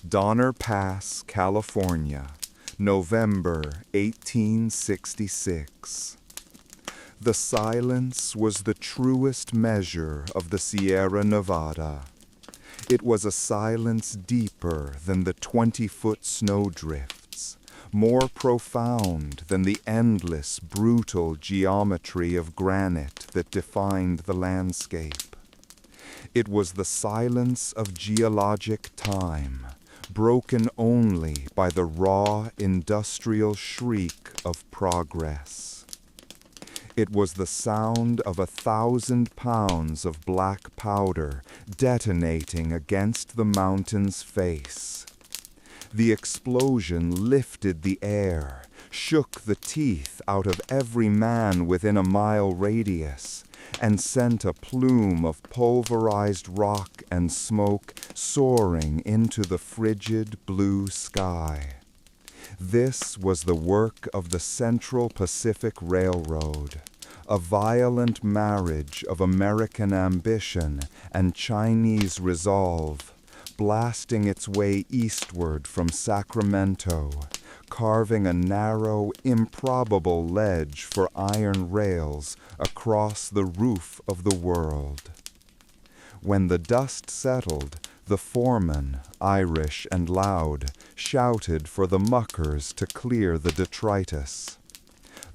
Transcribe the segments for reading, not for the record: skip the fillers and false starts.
Donner Pass, California, November 1866. The silence was the truest measure of the Sierra Nevada. It was a silence deeper than the 20-foot snowdrifts, more profound than the endless, brutal geometry of granite that defined the landscape. It was the silence of geologic time, broken only by the raw industrial shriek of progress. It was the sound of 1,000 pounds of black powder detonating against the mountain's face. The explosion lifted the air, shook the teeth out of every man within a mile radius, and sent a plume of pulverized rock and smoke soaring into the frigid blue sky. This was the work of the Central Pacific Railroad, a violent marriage of American ambition and Chinese resolve, blasting its way eastward from Sacramento, carving a narrow, improbable ledge for iron rails across the roof of the world. When the dust settled, the foreman, Irish and loud, shouted for the muckers to clear the detritus.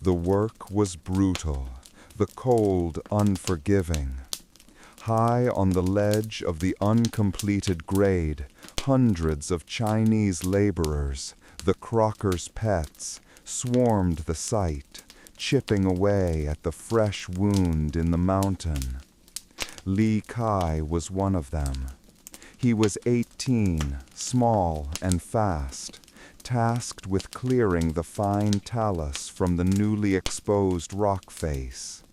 The work was brutal, the cold unforgiving. High on the ledge of the uncompleted grade, hundreds of Chinese laborers, the Crockers' pets, swarmed the site, chipping away at the fresh wound in the mountain. Li Kai was one of them. He was 18, small and fast, tasked with clearing the fine talus from the newly exposed rock face.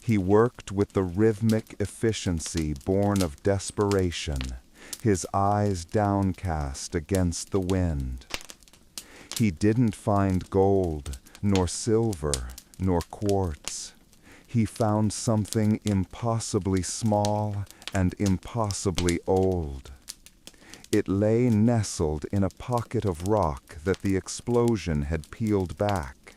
He worked with the rhythmic efficiency born of desperation, his eyes downcast against the wind. He didn't find gold, nor silver, nor quartz. He found something impossibly small and impossibly old. It lay nestled in a pocket of rock that the explosion had peeled back,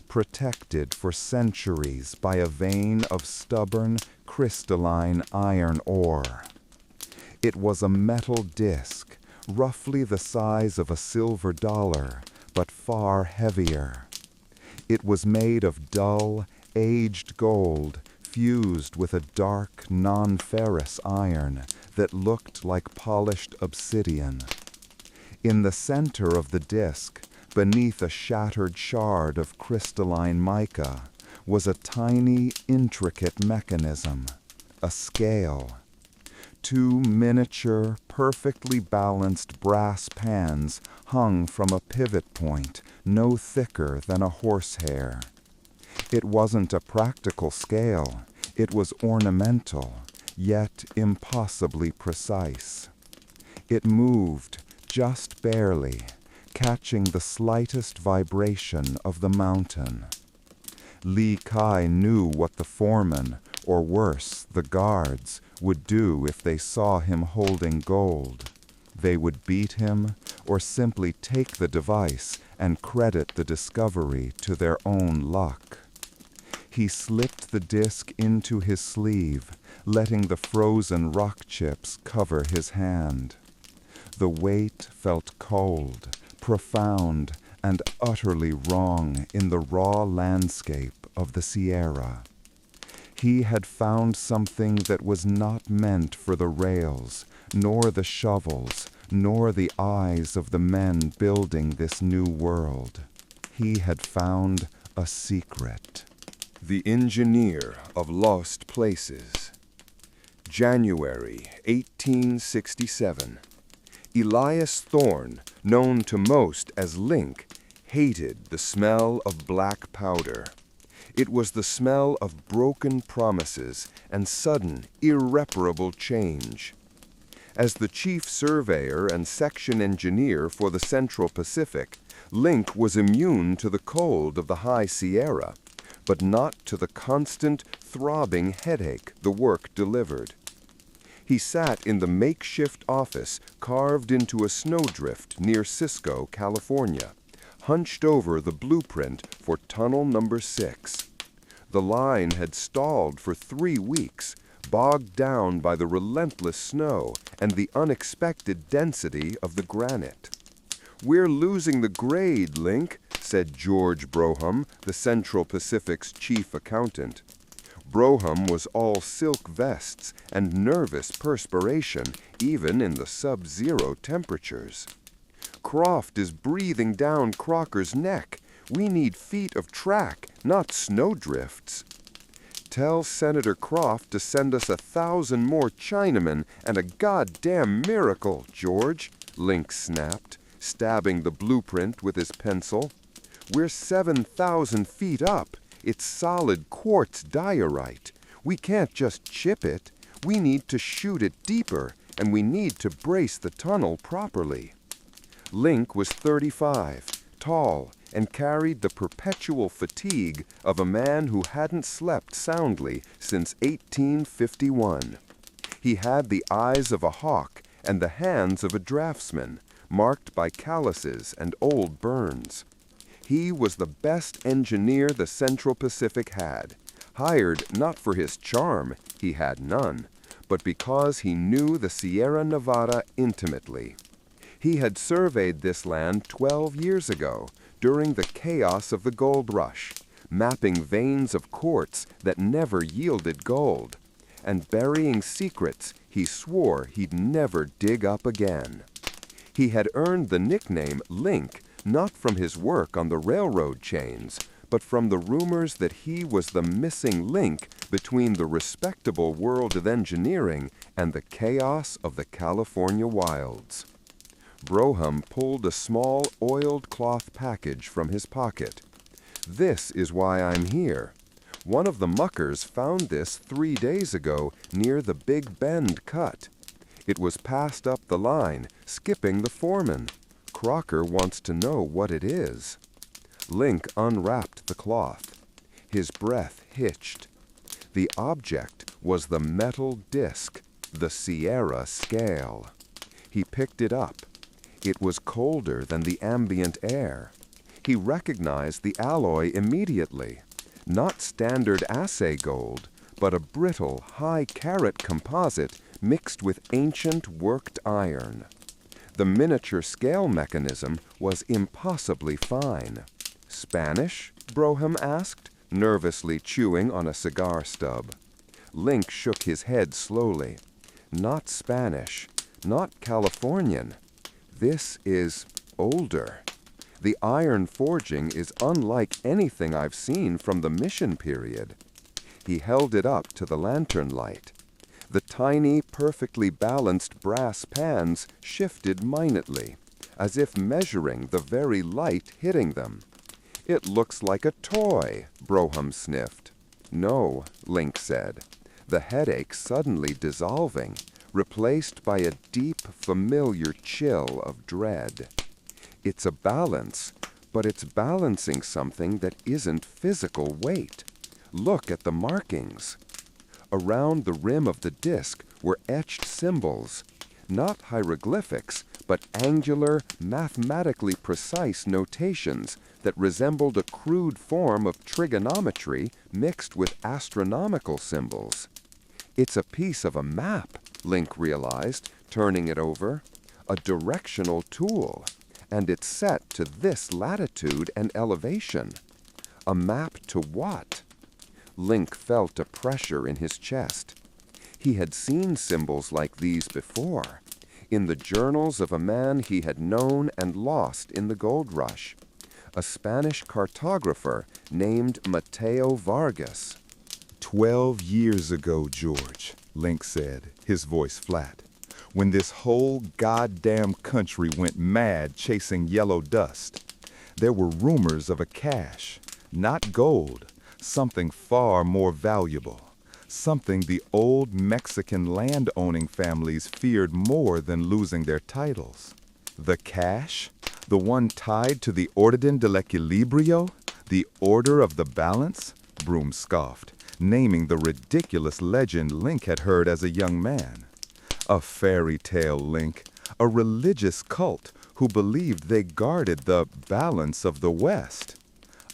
protected for centuries by a vein of stubborn, crystalline iron ore. It was a metal disc, roughly the size of a silver dollar, but far heavier. It was made of dull, aged gold, fused with a dark, non-ferrous iron that looked like polished obsidian. In the center of the disc, beneath a shattered shard of crystalline mica, was a tiny, intricate mechanism, a scale. 2 miniature, perfectly balanced brass pans hung from a pivot point no thicker than a horsehair. It wasn't a practical scale. It was ornamental, yet impossibly precise. It moved, just barely, catching the slightest vibration of the mountain. Li Kai knew what the foreman, or worse, the guards, would do if they saw him holding gold. They would beat him, or simply take the device and credit the discovery to their own luck. He slipped the disc into his sleeve, letting the frozen rock chips cover his hand. The weight felt cold, profound, and utterly wrong in the raw landscape of the Sierra. He had found something that was not meant for the rails, nor the shovels, nor the eyes of the men building this new world. He had found a secret. The Engineer of Lost Places. January 1867. Elias Thorne, known to most as Link, hated the smell of black powder. It was the smell of broken promises and sudden, irreparable change. As the chief surveyor and section engineer for the Central Pacific, Link was immune to the cold of the High Sierra, but not to the constant, throbbing headache the work delivered. He sat in the makeshift office carved into a snowdrift near Cisco, California, hunched over the blueprint for tunnel number 6. The line had stalled for 3 weeks, bogged down by the relentless snow and the unexpected density of the granite. "We're losing the grade, Link," said George Broham, the Central Pacific's chief accountant. Broham was all silk vests and nervous perspiration, even in the sub-zero temperatures. "Croft is breathing down Crocker's neck. We need feet of track, not snowdrifts." "Tell Senator Croft to send us 1,000 more Chinamen and a goddamn miracle, George," Link snapped, stabbing the blueprint with his pencil. "We're 7,000 feet up. It's solid quartz diorite. We can't just chip it. We need to shoot it deeper, and we need to brace the tunnel properly." Link was 35, tall, and carried the perpetual fatigue of a man who hadn't slept soundly since 1851. He had the eyes of a hawk and the hands of a draftsman, marked by calluses and old burns. He was the best engineer the Central Pacific had, hired not for his charm, he had none, but because he knew the Sierra Nevada intimately. He had surveyed this land 12 years ago, during the chaos of the gold rush, mapping veins of quartz that never yielded gold, and burying secrets he swore he'd never dig up again. He had earned the nickname Link not from his work on the railroad chains, but from the rumors that he was the missing link between the respectable world of engineering and the chaos of the California wilds. Broham pulled a small oiled cloth package from his pocket. "This is why I'm here. One of the muckers found this 3 days ago near the Big Bend cut. It was passed up the line, skipping the foreman. Crocker wants to know what it is." Link unwrapped the cloth. His breath hitched. The object was the metal disc, the Sierra scale. He picked it up. It was colder than the ambient air. He recognized the alloy immediately. Not standard assay gold, but a brittle, high-carat composite mixed with ancient worked iron. The miniature scale mechanism was impossibly fine. "Spanish?" Broham asked, nervously chewing on a cigar stub. Link shook his head slowly. "Not Spanish, not Californian. This is older. The iron forging is unlike anything I've seen from the mission period." He held it up to the lantern light. The tiny, perfectly balanced brass pans shifted minutely, as if measuring the very light hitting them. "It looks like a toy," Broham sniffed. "No," Link said, the headache suddenly dissolving, replaced by a deep, familiar chill of dread. "It's a balance, but it's balancing something that isn't physical weight. Look at the markings." Around the rim of the disc were etched symbols, not hieroglyphics, but angular, mathematically precise notations that resembled a crude form of trigonometry mixed with astronomical symbols. "It's a piece of a map," Link realized, turning it over. "A directional tool, and it's set to this latitude and elevation. A map to what?" Link felt a pressure in his chest. He had seen symbols like these before, in the journals of a man he had known and lost in the gold rush, a Spanish cartographer named Mateo Vargas. 12 years ago, George, Link said, his voice flat, when this whole goddamn country went mad chasing yellow dust. There were rumors of a cache, not gold, something far more valuable, something the old Mexican land-owning families feared more than losing their titles. The cache? The one tied to the Orden del Equilibrio? The Order of the Balance? Broom scoffed, naming the ridiculous legend Link had heard as a young man. A fairy tale, Link. A religious cult who believed they guarded the balance of the West.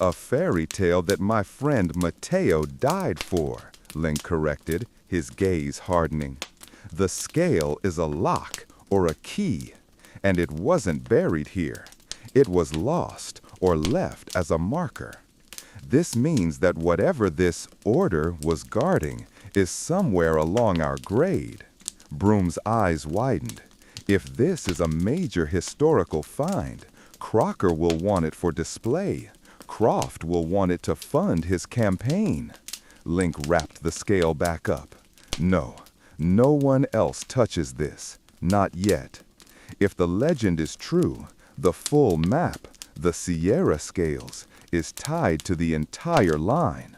A fairy tale that my friend Mateo died for, Link corrected, his gaze hardening. The scale is a lock or a key, and it wasn't buried here. It was lost or left as a marker. This means that whatever this order was guarding is somewhere along our grade. Broom's eyes widened. If this is a major historical find, Crocker will want it for display. Croft will want it to fund his campaign. Link wrapped the scale back up. No, no one else touches this. Not yet. If the legend is true, the full map, the Sierra scales, is tied to the entire line.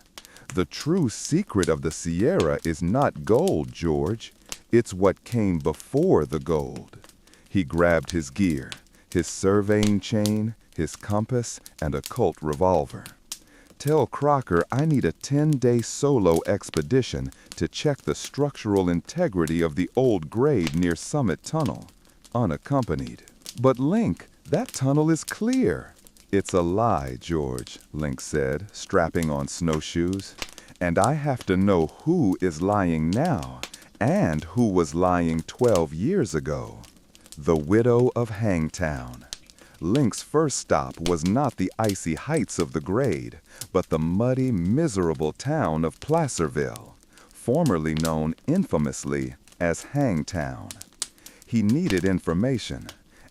The true secret of the Sierra is not gold, George. It's what came before the gold. He grabbed his gear, his surveying chain, his compass, and a Colt revolver. Tell Crocker I need a 10-day solo expedition to check the structural integrity of the old grade near Summit Tunnel, unaccompanied. But Link, that tunnel is clear. It's a lie, George, Link said, strapping on snowshoes. And I have to know who is lying now, and who was lying 12 years ago. The widow of Hangtown. Link's first stop was not the icy heights of the grade, but the muddy, miserable town of Placerville, formerly known infamously as Hangtown. He needed information,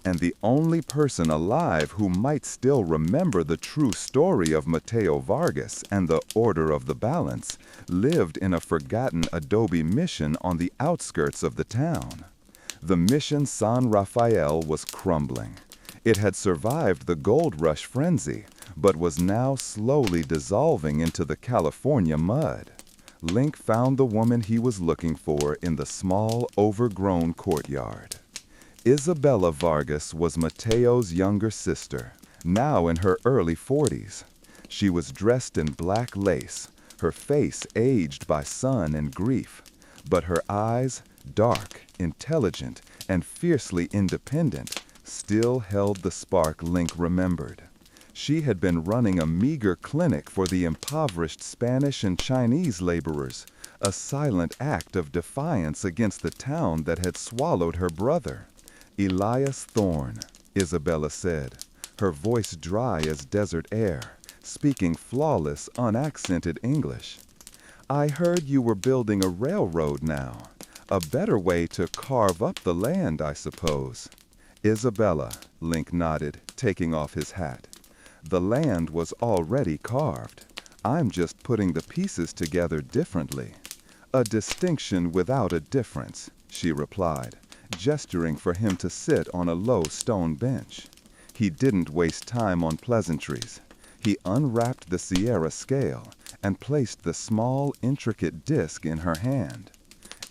and the only person alive who might still remember the true story of Mateo Vargas and the Order of the Balance lived in a forgotten adobe mission on the outskirts of the town. The mission San Rafael was crumbling. It had survived the gold rush frenzy, but was now slowly dissolving into the California mud. Link found the woman he was looking for in the small, overgrown courtyard. Isabella Vargas was Mateo's younger sister, now in her early 40s. She was dressed in black lace, her face aged by sun and grief, but her eyes, dark, intelligent, and fiercely independent, still held the spark Link remembered. She had been running a meager clinic for the impoverished Spanish and Chinese laborers, a silent act of defiance against the town that had swallowed her brother. Elias Thorne, Isabella said, her voice dry as desert air, speaking flawless, unaccented English. I heard you were building a railroad now. A better way to carve up the land, I suppose. Isabella, Link nodded, taking off his hat. The land was already carved. I'm just putting the pieces together differently. A distinction without a difference, she replied, gesturing for him to sit on a low stone bench. He didn't waste time on pleasantries. He unwrapped the Sierra scale and placed the small, intricate disc in her hand.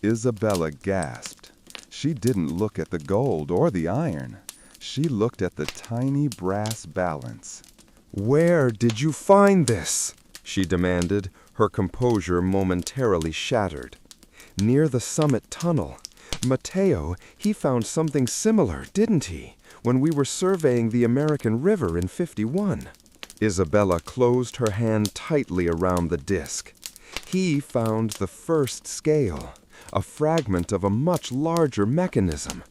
Isabella gasped. She didn't look at the gold or the iron. She looked at the tiny brass balance. "Where did you find this?" she demanded, her composure momentarily shattered. "Near the Summit Tunnel. Mateo, he found something similar, didn't he, when we were surveying the American River in '51. Isabella closed her hand tightly around the disc. "He found the first scale, a fragment of a much larger mechanism.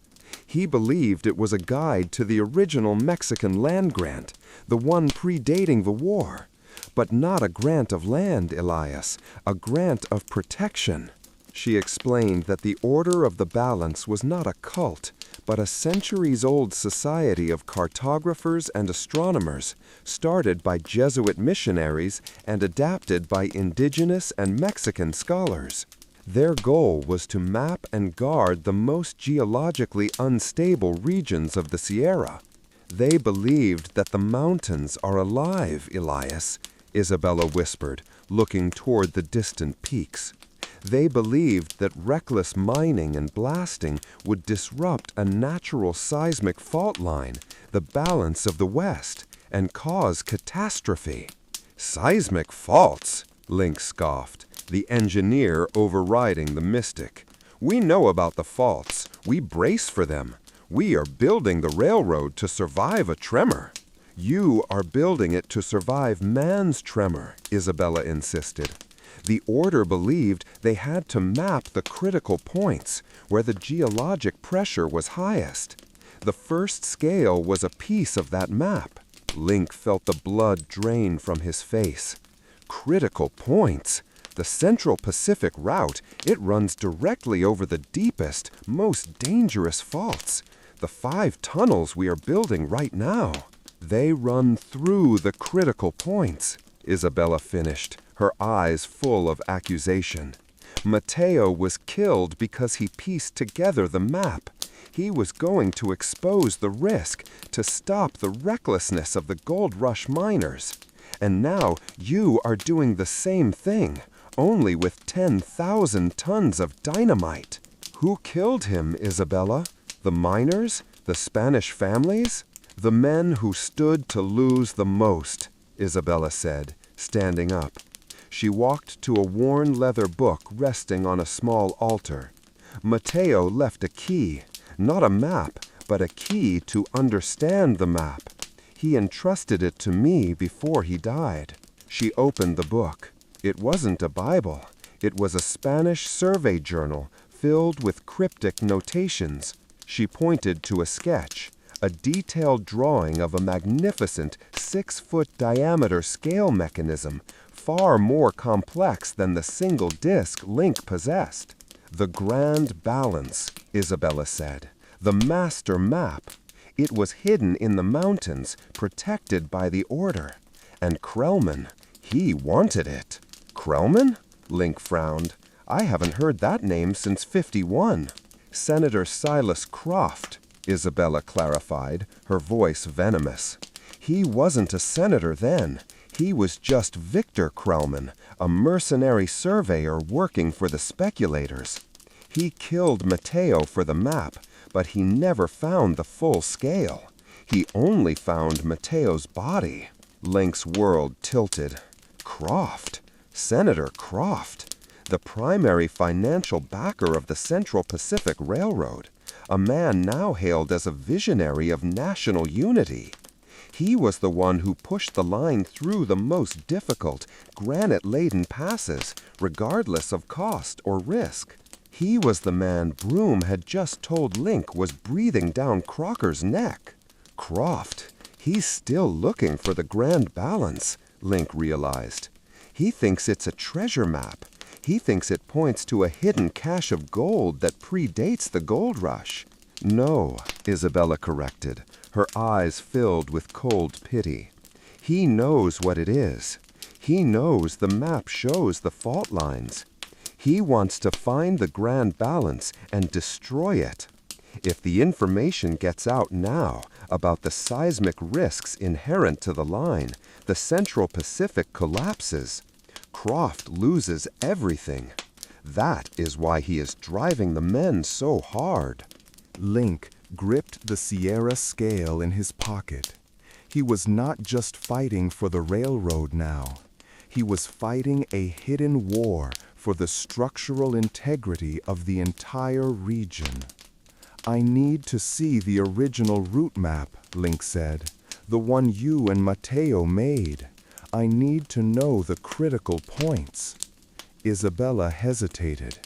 He believed it was a guide to the original Mexican land grant, the one predating the war. But not a grant of land, Elias, a grant of protection." She explained that the Order of the Balance was not a cult, but a centuries-old society of cartographers and astronomers, started by Jesuit missionaries and adapted by indigenous and Mexican scholars. Their goal was to map and guard the most geologically unstable regions of the Sierra. "They believed that the mountains are alive, Elias," Isabella whispered, looking toward the distant peaks. "They believed that reckless mining and blasting would disrupt a natural seismic fault line, the balance of the West, and cause catastrophe." "Seismic faults?" Link scoffed, the engineer overriding the mystic. "We know about the faults. We brace for them. We are building the railroad to survive a tremor. You are building it to survive man's tremor, Isabella insisted. The order believed they had to map the critical points where the geologic pressure was highest. The first scale was a piece of that map. Link felt the blood drain from his face. Critical points? The Central Pacific route, it runs directly over the deepest, most dangerous faults. The 5 tunnels we are building right now. They run through the critical points, Isabella finished, her eyes full of accusation. Mateo was killed because he pieced together the map. He was going to expose the risk, to stop the recklessness of the gold rush miners. And now you are doing the same thing, only with 10,000 tons of dynamite. Who killed him, Isabella? The miners? The Spanish families? The men who stood to lose the most, Isabella said, standing up. She walked to a worn leather book resting on a small altar. Mateo left a key, not a map, but a key to understand the map. He entrusted it to me before he died. She opened the book. It wasn't a Bible. It was a Spanish survey journal filled with cryptic notations. She pointed to a sketch, a detailed drawing of a magnificent 6-foot diameter scale mechanism, far more complex than the single disc Link possessed. The grand balance, Isabella said. The master map. It was hidden in the mountains, protected by the order. And Krellman, he wanted it. Krellman? Link frowned. I haven't heard that name since '51. Senator Silas Croft, Isabella clarified, her voice venomous. He wasn't a senator then. He was just Victor Krellman, a mercenary surveyor working for the speculators. He killed Mateo for the map, but he never found the full scale. He only found Mateo's body. Link's world tilted. Croft? Senator Croft? The primary financial backer of the Central Pacific Railroad, a man now hailed as a visionary of national unity. He was the one who pushed the line through the most difficult, granite-laden passes, regardless of cost or risk. He was the man Broom had just told Link was breathing down Crocker's neck. Croft, he's still looking for the grand balance, Link realized. He thinks it's a treasure map. He thinks it points to a hidden cache of gold that predates the gold rush. No, Isabella corrected, her eyes filled with cold pity. He knows what it is. He knows the map shows the fault lines. He wants to find the grand balance and destroy it. If the information gets out now about the seismic risks inherent to the line, the Central Pacific collapses. Croft loses everything. That is why he is driving the men so hard. Link gripped the Sierra scale in his pocket. He was not just fighting for the railroad now. He was fighting a hidden war for the structural integrity of the entire region. I need to see the original route map, Link said, the one you and Mateo made. I need to know the critical points. Isabella hesitated.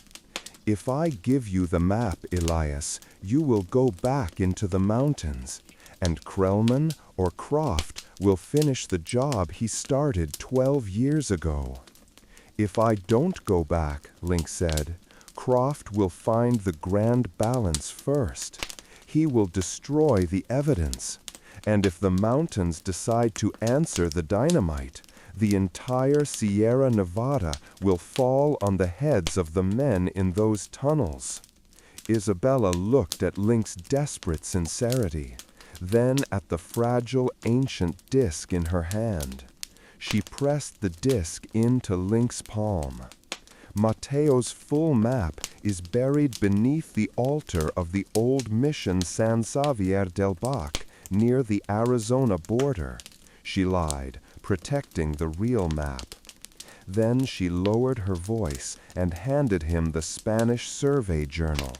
If I give you the map, Elias, you will go back into the mountains, and Krellman or Croft will finish the job he started 12 years ago. If I don't go back, Link said, Croft will find the grand balance first. He will destroy the evidence. And if the mountains decide to answer the dynamite, the entire Sierra Nevada will fall on the heads of the men in those tunnels. Isabella looked at Link's desperate sincerity, then at the fragile ancient disc in her hand. She pressed the disc into Link's palm. Mateo's full map is buried beneath the altar of the old mission San Xavier del Bac, near the Arizona border. She lied, protecting the real map. Then she lowered her voice and handed him the Spanish survey journal.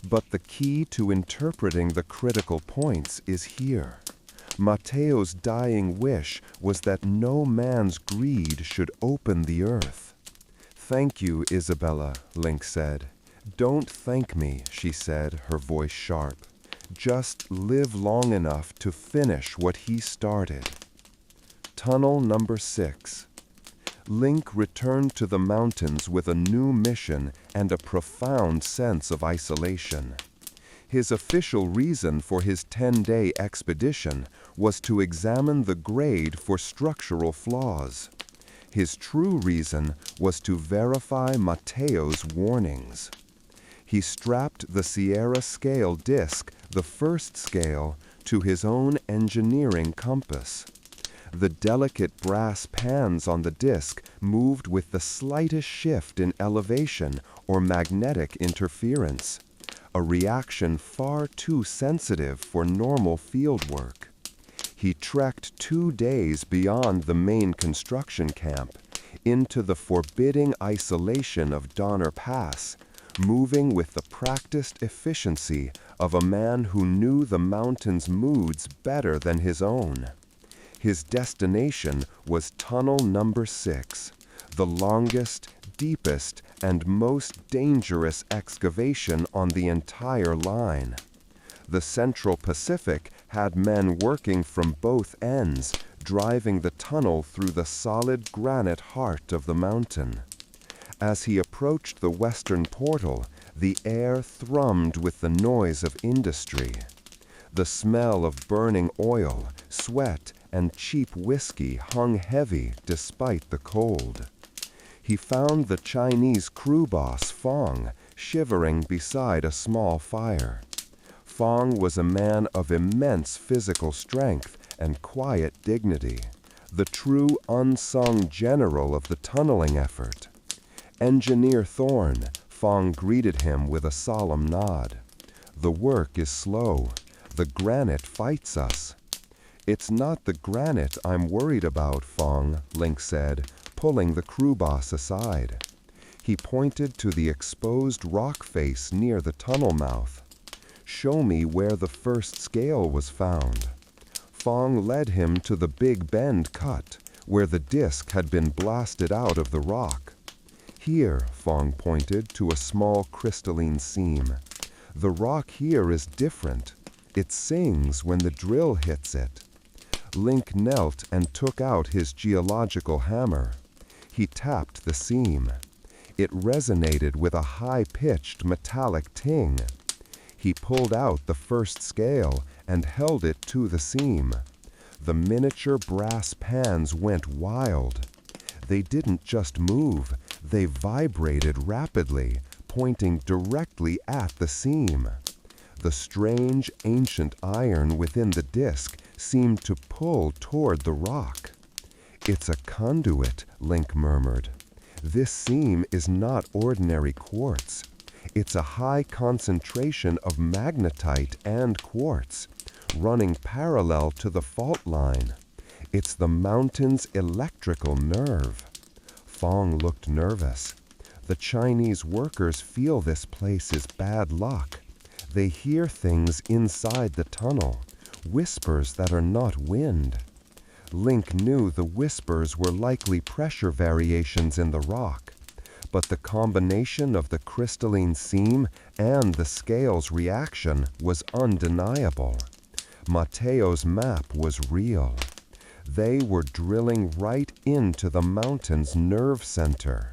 But the key to interpreting the critical points is here. Matteo's dying wish was that no man's greed should open the earth. "Thank you, Isabella," Link said. "Don't thank me," she said, her voice sharp. "Just live long enough to finish what he started." Tunnel number 6. Link returned to the mountains with a new mission and a profound sense of isolation. His official reason for his 10-day expedition was to examine the grade for structural flaws. His true reason was to verify Matteo's warnings. He strapped the Sierra scale disc, the first scale, to his own engineering compass. The delicate brass pans on the disc moved with the slightest shift in elevation or magnetic interference, a reaction far too sensitive for normal fieldwork. He trekked 2 days beyond the main construction camp, into the forbidding isolation of Donner Pass, moving with the practiced efficiency of a man who knew the mountain's moods better than his own. His destination was tunnel number 6, the longest, deepest, and most dangerous excavation on the entire line. The Central Pacific had men working from both ends, driving the tunnel through the solid granite heart of the mountain. As he approached the western portal, the air thrummed with the noise of industry. The smell of burning oil, sweat, and cheap whiskey hung heavy despite the cold. He found the Chinese crew boss, Fong, shivering beside a small fire. Fong was a man of immense physical strength and quiet dignity, the true unsung general of the tunneling effort. "Engineer Thorne," Fong greeted him with a solemn nod. "The work is slow. The granite fights us." "It's not the granite I'm worried about, Fong," Link said, pulling the crew boss aside. He pointed to the exposed rock face near the tunnel mouth. "Show me where the first scale was found." Fong led him to the Big Bend cut, where the disc had been blasted out of the rock. "Here," Fong pointed to a small crystalline seam. "The rock here is different. It sings when the drill hits it." Link knelt and took out his geological hammer. He tapped the seam. It resonated with a high-pitched metallic ting. He pulled out the first scale and held it to the seam. The miniature brass pans went wild. They didn't just move, they vibrated rapidly, pointing directly at the seam. The strange, ancient iron within the disc seemed to pull toward the rock. "It's a conduit," Link murmured. "This seam is not ordinary quartz. It's a high concentration of magnetite and quartz, running parallel to the fault line. It's the mountain's electrical nerve." Fong looked nervous. "The Chinese workers feel this place is bad luck. They hear things inside the tunnel, whispers that are not wind." Link knew the whispers were likely pressure variations in the rock, but the combination of the crystalline seam and the scale's reaction was undeniable. Matteo's map was real. They were drilling right into the mountain's nerve center.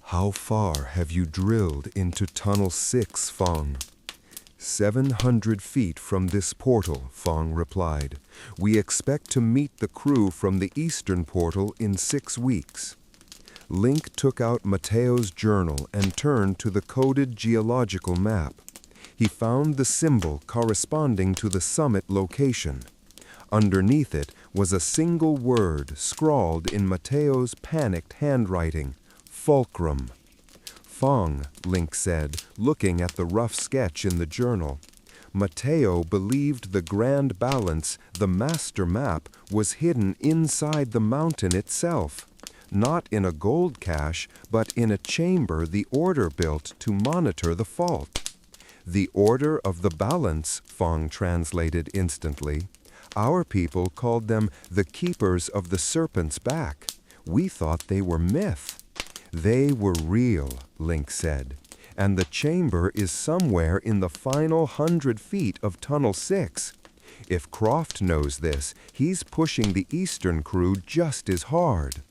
"How far have you drilled into Tunnel 6, Fong?" 700 feet from this portal, Fong replied. "We expect to meet the crew from the eastern portal in 6 weeks." Link took out Matteo's journal and turned to the coded geological map. He found the symbol corresponding to the summit location. Underneath it was a single word scrawled in Matteo's panicked handwriting: fulcrum. "Fong," Link said, looking at the rough sketch in the journal. "Matteo believed the grand balance, the master map, was hidden inside the mountain itself. Not in a gold cache, but in a chamber the Order built to monitor the fault. The order of the balance, Fong translated instantly. Our people called them the keepers of the serpent's back. We thought they were myth. They were real, Link said. And the chamber is somewhere in the final 100 feet of Tunnel 6. If Croft knows this, he's pushing the Eastern crew just as hard.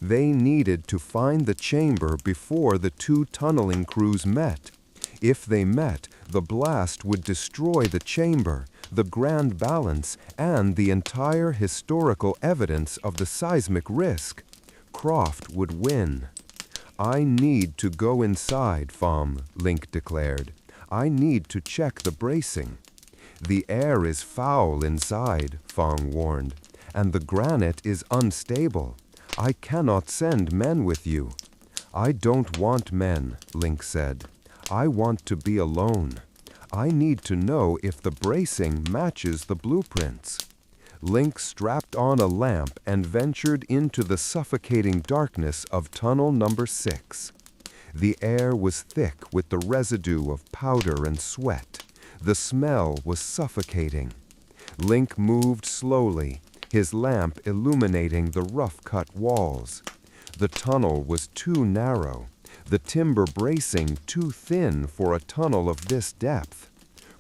They needed to find the chamber before the two tunneling crews met. If they met, the blast would destroy the chamber, the grand balance, and the entire historical evidence of the seismic risk. Croft would win. I need to go inside, Fom, Link declared. I need to check the bracing. The air is foul inside, Fong warned, and the granite is unstable. I cannot send men with you. I don't want men, Link said. I want to be alone. I need to know if the bracing matches the blueprints. Link strapped on a lamp and ventured into the suffocating darkness of tunnel number 6. The air was thick with the residue of powder and sweat. The smell was suffocating. Link moved slowly, his lamp illuminating the rough-cut walls. The tunnel was too narrow, the timber bracing too thin for a tunnel of this depth.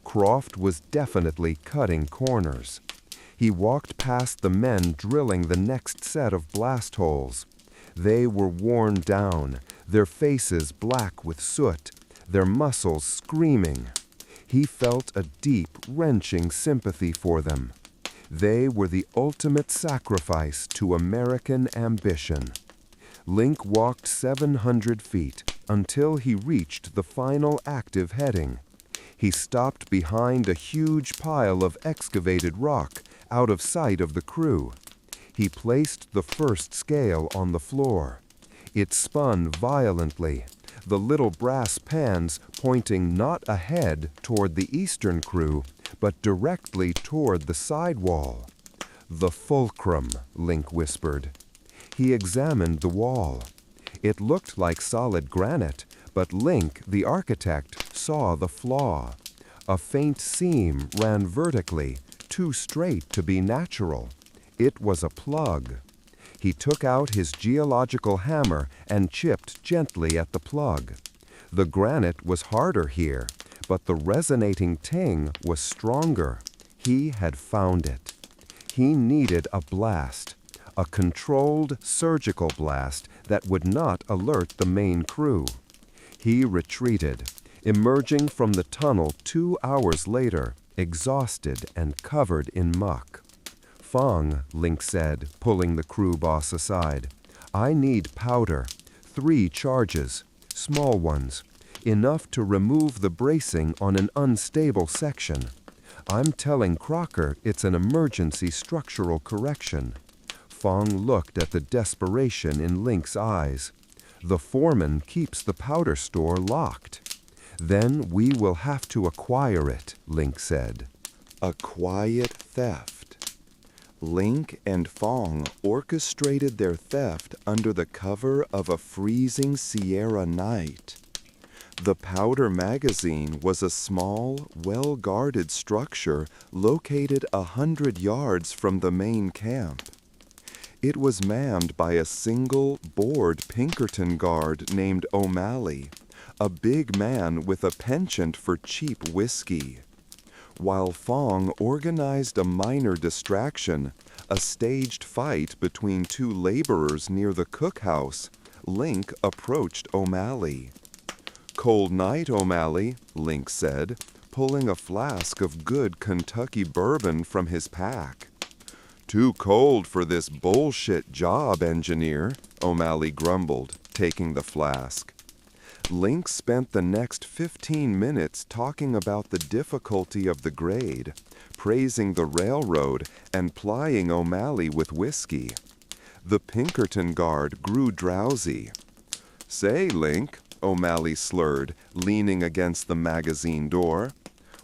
Croft was definitely cutting corners. He walked past the men drilling the next set of blast holes. They were worn down, their faces black with soot, their muscles screaming. He felt a deep, wrenching sympathy for them. They were the ultimate sacrifice to American ambition. Link walked 700 feet until he reached the final active heading. He stopped behind a huge pile of excavated rock, out of sight of the crew. He placed the first scale on the floor. It spun violently, the little brass pans pointing not ahead toward the eastern crew, but directly toward the side wall. "The fulcrum," Link whispered. He examined the wall. It looked like solid granite, but Link, the architect, saw the flaw. A faint seam ran vertically, too straight to be natural. It was a plug. He took out his geological hammer and chipped gently at the plug. The granite was harder here, but the resonating ting was stronger. He had found it. He needed a blast, a controlled surgical blast that would not alert the main crew. He retreated, emerging from the tunnel 2 hours later, exhausted and covered in muck. "Fong," Link said, pulling the crew boss aside. "I need powder. 3 charges, small ones, enough to remove the bracing on an unstable section. I'm telling Crocker it's an emergency structural correction." Fong looked at the desperation in Link's eyes. "The foreman keeps the powder store locked." "Then we will have to acquire it," Link said. A quiet theft. Link and Fong orchestrated their theft under the cover of a freezing Sierra night. The powder magazine was a small, well-guarded structure located 100 yards from the main camp. It was manned by a single, bored Pinkerton guard named O'Malley, a big man with a penchant for cheap whiskey. While Fong organized a minor distraction, a staged fight between 2 laborers near the cookhouse, Link approached O'Malley. "Cold night, O'Malley," Link said, pulling a flask of good Kentucky bourbon from his pack. "Too cold for this bullshit job, engineer," O'Malley grumbled, taking the flask. Link spent the next 15 minutes talking about the difficulty of the grade, praising the railroad, and plying O'Malley with whiskey. The Pinkerton guard grew drowsy. "Say, Link," O'Malley slurred, leaning against the magazine door,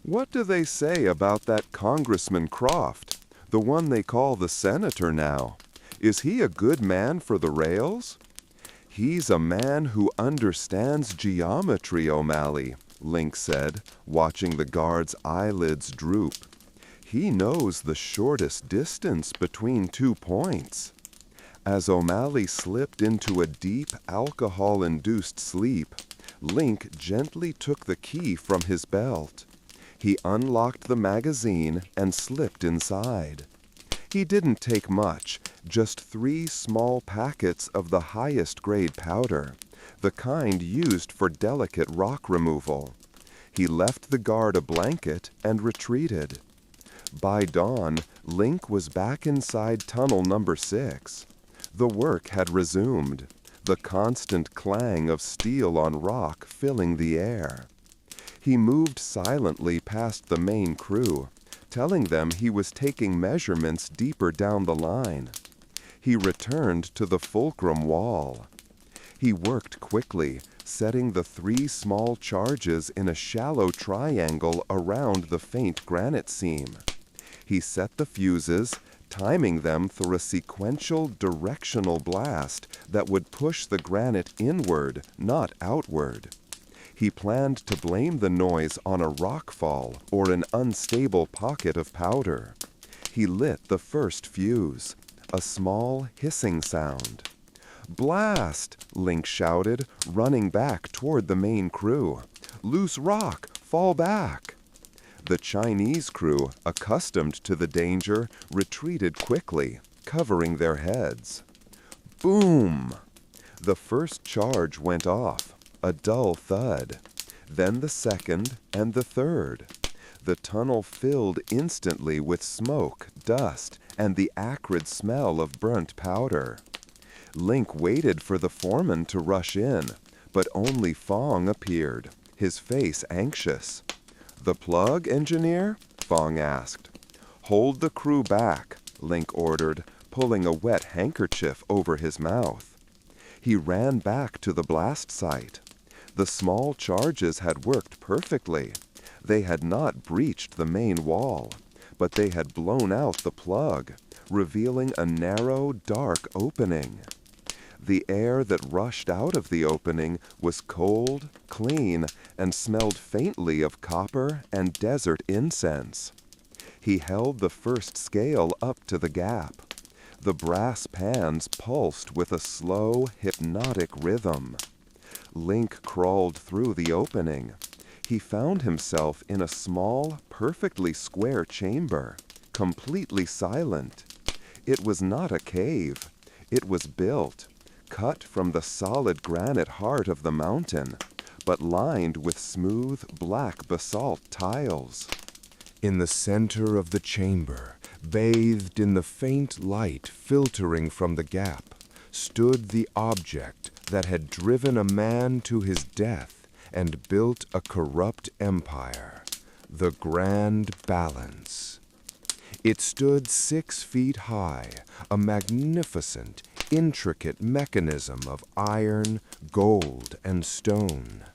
"what do they say about that Congressman Croft, the one they call the senator now? Is he a good man for the rails?" "He's a man who understands geometry, O'Malley," Link said, watching the guard's eyelids droop. "He knows the shortest distance between 2 points." As O'Malley slipped into a deep, alcohol-induced sleep, Link gently took the key from his belt. He unlocked the magazine and slipped inside. He didn't take much, just 3 small packets of the highest grade powder, the kind used for delicate rock removal. He left the guard a blanket and retreated. By dawn, Link was back inside tunnel number 6. The work had resumed, the constant clang of steel on rock filling the air. He moved silently past the main crew, telling them he was taking measurements deeper down the line. He returned to the fulcrum wall. He worked quickly, setting the 3 small charges in a shallow triangle around the faint granite seam. He set the fuses, timing them through a sequential directional blast that would push the granite inward, not outward. He planned to blame the noise on a rockfall or an unstable pocket of powder. He lit the first fuse, a small hissing sound. "Blast!" Link shouted, running back toward the main crew. "Loose rock! Fall back!" The Chinese crew, accustomed to the danger, retreated quickly, covering their heads. Boom! The first charge went off, a dull thud. Then the second and the third. The tunnel filled instantly with smoke, dust, and the acrid smell of burnt powder. Link waited for the foreman to rush in, but only Fong appeared, his face anxious. "The plug, engineer?" Fong asked. "Hold the crew back," Link ordered, pulling a wet handkerchief over his mouth. He ran back to the blast site. The small charges had worked perfectly. They had not breached the main wall, but they had blown out the plug, revealing a narrow, dark opening. The air that rushed out of the opening was cold, clean, and smelled faintly of copper and desert incense. He held the first scale up to the gap. The brass pans pulsed with a slow, hypnotic rhythm. Link crawled through the opening. He found himself in a small, perfectly square chamber, completely silent. It was not a cave. It was built, cut from the solid granite heart of the mountain, but lined with smooth, black basalt tiles. In the center of the chamber, bathed in the faint light filtering from the gap, stood the object that had driven a man to his death and built a corrupt empire, the Grand Balance. It stood 6 feet high, a magnificent, intricate mechanism of iron, gold, and stone.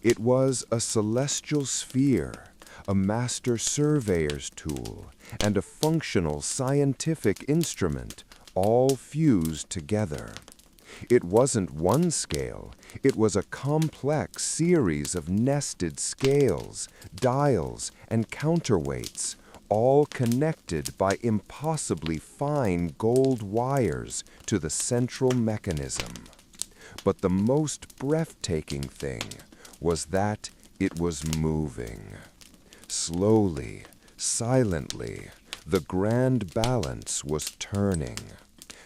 It was a celestial sphere, a master surveyor's tool, and a functional scientific instrument, all fused together. It wasn't one scale, it was a complex series of nested scales, dials, and counterweights, all connected by impossibly fine gold wires to the central mechanism. But the most breathtaking thing was that it was moving. Slowly, silently, the Grand Balance was turning.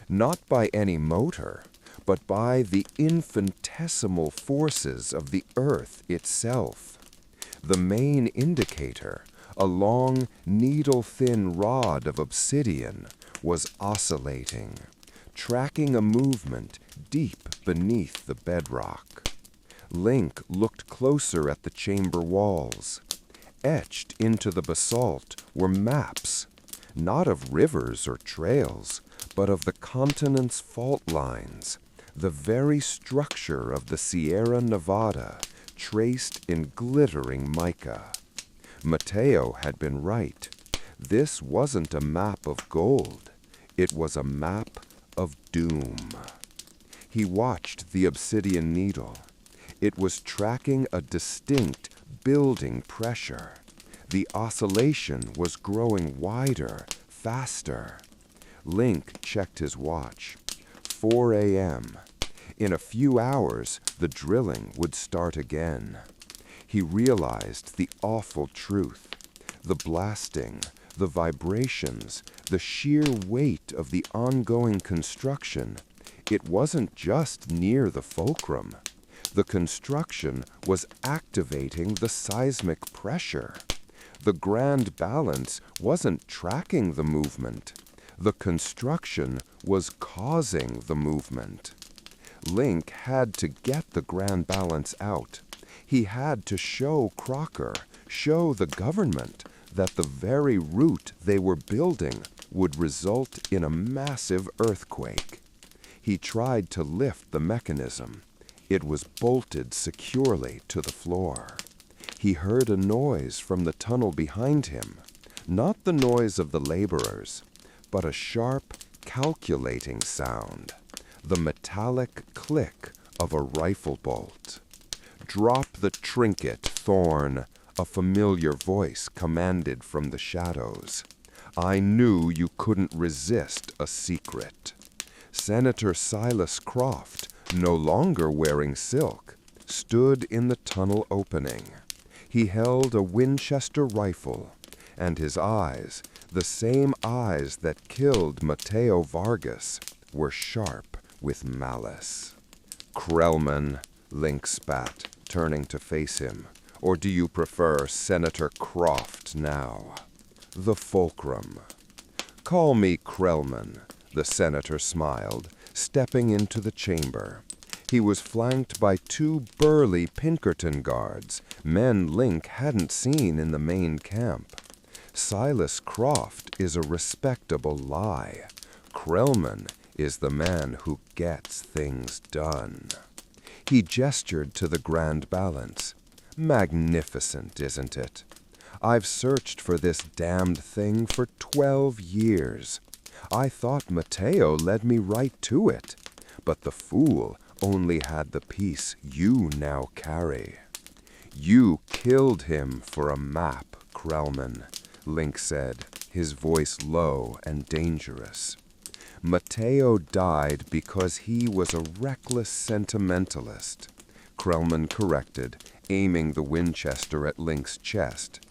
Not by any motor, but by the infinitesimal forces of the Earth itself. The main indicator, a long, needle-thin rod of obsidian, was oscillating, tracking a movement deep beneath the bedrock. Link looked closer at the chamber walls. Etched into the basalt were maps, not of rivers or trails, but of the continent's fault lines, the very structure of the Sierra Nevada, traced in glittering mica. Mateo had been right. This wasn't a map of gold. It was a map of doom. He watched the obsidian needle. It was tracking a distinct, building pressure. The oscillation was growing wider, faster. Link checked his watch. 4 a.m. In a few hours, the drilling would start again. He realized the awful truth. The blasting, the vibrations, the sheer weight of the ongoing construction. It wasn't just near the fulcrum. The construction was activating the seismic pressure. The grand balance wasn't tracking the movement. The construction was causing the movement. Link had to get the grand balance out. He had to show Crocker, show the government, that the very route they were building would result in a massive earthquake. He tried to lift the mechanism. It was bolted securely to the floor. He heard a noise from the tunnel behind him, not the noise of the laborers, but a sharp, calculating sound, the metallic click of a rifle bolt. "Drop the trinket, Thorn," a familiar voice commanded from the shadows. "I knew you couldn't resist a secret." Senator Silas Croft, no longer wearing silk, stood in the tunnel opening. He held a Winchester rifle, and his eyes, the same eyes that killed Mateo Vargas, were sharp with malice. "Krellman," Link spat, turning to face him. "Or do you prefer Senator Croft now?" "The fulcrum." "Call me Krellman," the senator smiled, stepping into the chamber. He was flanked by 2 burly Pinkerton guards, men Link hadn't seen in the main camp. Silas Croft is a respectable lie. Krellman is the man who gets things done. He gestured to the grand balance. "Magnificent, isn't it? I've searched for this damned thing for 12 years. I thought Mateo led me right to it, but the fool only had the piece you now carry." "You killed him for a map, Krellman," Link said, his voice low and dangerous. "Mateo died because he was a reckless sentimentalist," Krellman corrected, aiming the Winchester at Link's chest.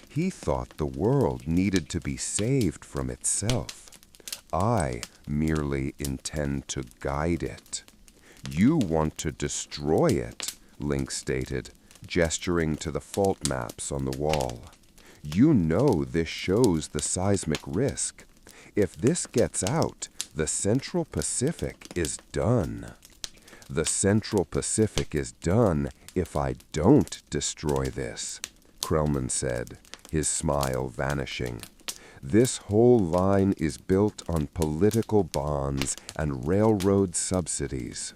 "He thought the world needed to be saved from itself. I merely intend to guide it." "You want to destroy it," Link stated, gesturing to the fault maps on the wall. "You know this shows the seismic risk. If this gets out, the Central Pacific is done." "The Central Pacific is done if I don't destroy this," Krellman said, his smile vanishing. "This whole line is built on political bonds and railroad subsidies.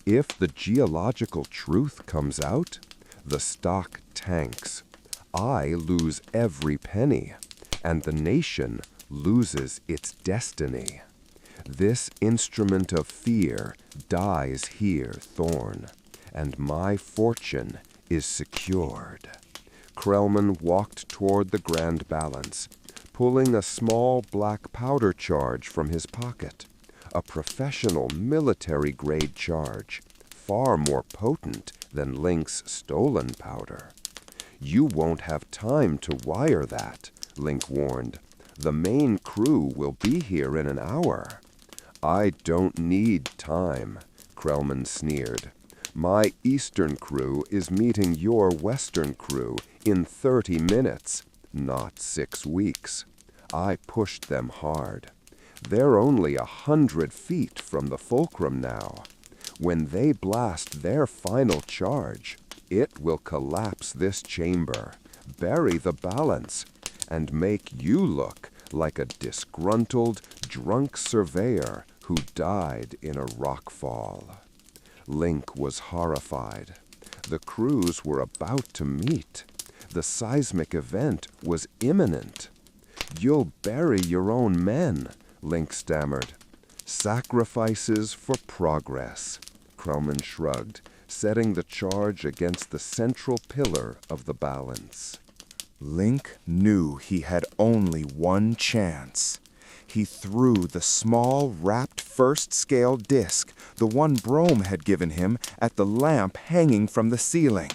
If the geological truth comes out, the stock tanks. I lose every penny, and the nation loses its destiny. This instrument of fear dies here, Thorn, and my fortune is secured." Krellman walked toward the grand balance, pulling a small black powder charge from his pocket, a professional military-grade charge, far more potent than Link's stolen powder. "You won't have time to wire that," Link warned. "The main crew will be here in an hour." "I don't need time," Krellman sneered. "My eastern crew is meeting your western crew in 30 minutes, not 6 weeks. I pushed them hard. They're only 100 feet from the fulcrum now. When they blast their final charge, it will collapse this chamber, bury the balance, and make you look like a disgruntled, drunk surveyor who died in a rockfall." Link was horrified. The crews were about to meet. The seismic event was imminent. "You'll bury your own men," Link stammered. "Sacrifices for progress," Krellman shrugged, setting the charge against the central pillar of the balance. Link knew he had only one chance. He threw the small, wrapped first-scale disc, the one Brome had given him, at the lamp hanging from the ceiling.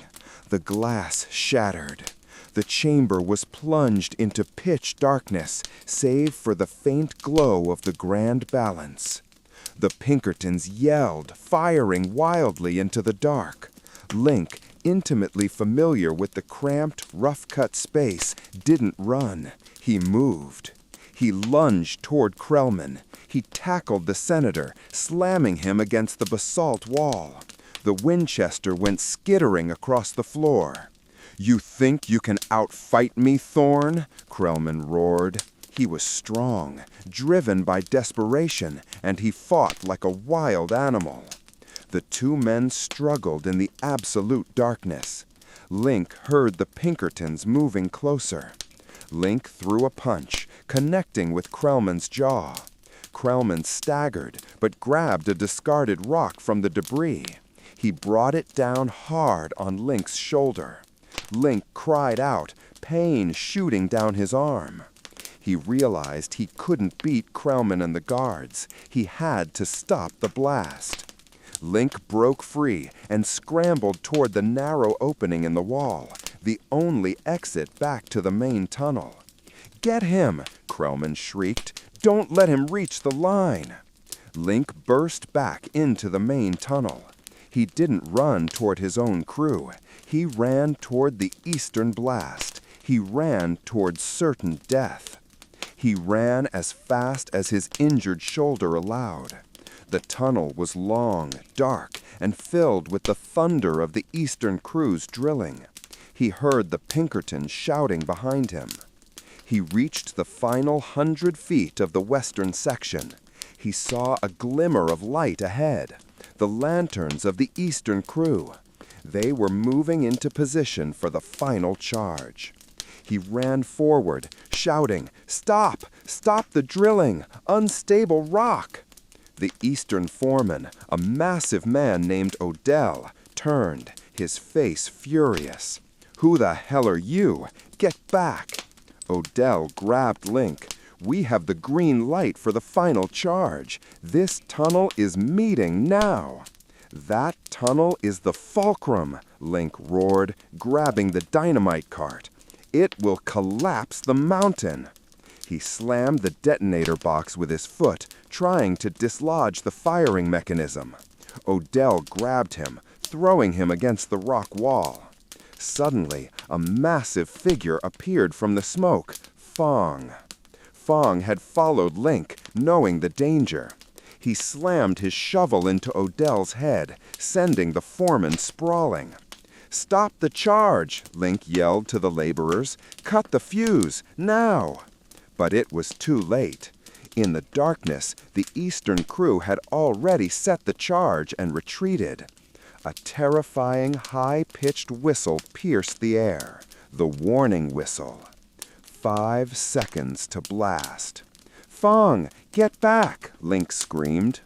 The glass shattered. The chamber was plunged into pitch darkness, save for the faint glow of the grand balance. The Pinkertons yelled, firing wildly into the dark. Link, intimately familiar with the cramped, rough-cut space, didn't run. He moved. He lunged toward Krellman. He tackled the senator, slamming him against the basalt wall. The Winchester went skittering across the floor. "You think you can outfight me, Thorn?" Krellman roared. He was strong, driven by desperation, and he fought like a wild animal. The two men struggled in the absolute darkness. Link heard the Pinkertons moving closer. Link threw a punch, connecting with Krellman's jaw. Krellman staggered, but grabbed a discarded rock from the debris. He brought it down hard on Link's shoulder. Link cried out, pain shooting down his arm. He realized he couldn't beat Krellman and the guards. He had to stop the blast. Link broke free and scrambled toward the narrow opening in the wall, the only exit back to the main tunnel. "Get him!" Krellman shrieked. "Don't let him reach the line!" Link burst back into the main tunnel. He didn't run toward his own crew. He ran toward the eastern blast. He ran toward certain death. He ran as fast as his injured shoulder allowed. The tunnel was long, dark, and filled with the thunder of the eastern crews drilling. He heard the Pinkertons shouting behind him. He reached the final 100 feet of the western section. He saw a glimmer of light ahead, the lanterns of the eastern crew. They were moving into position for the final charge. He ran forward, shouting, "Stop! Stop the drilling! Unstable rock!" The eastern foreman, a massive man named Odell, turned, his face furious. "Who the hell are you? Get back!" Odell grabbed Link. "We have the green light for the final charge. This tunnel is meeting now." "That tunnel is the fulcrum," Link roared, grabbing the dynamite cart. "It will collapse the mountain." He slammed the detonator box with his foot, trying to dislodge the firing mechanism. Odell grabbed him, throwing him against the rock wall. Suddenly, a massive figure appeared from the smoke, Fong. Fong had followed Link, knowing the danger. He slammed his shovel into Odell's head, sending the foreman sprawling. "Stop the charge!" Link yelled to the laborers. "Cut the fuse, now!" But it was too late. In the darkness, the eastern crew had already set the charge and retreated. A terrifying, high-pitched whistle pierced the air, the warning whistle. 5 seconds to blast. "Fong, get back!" Link screamed.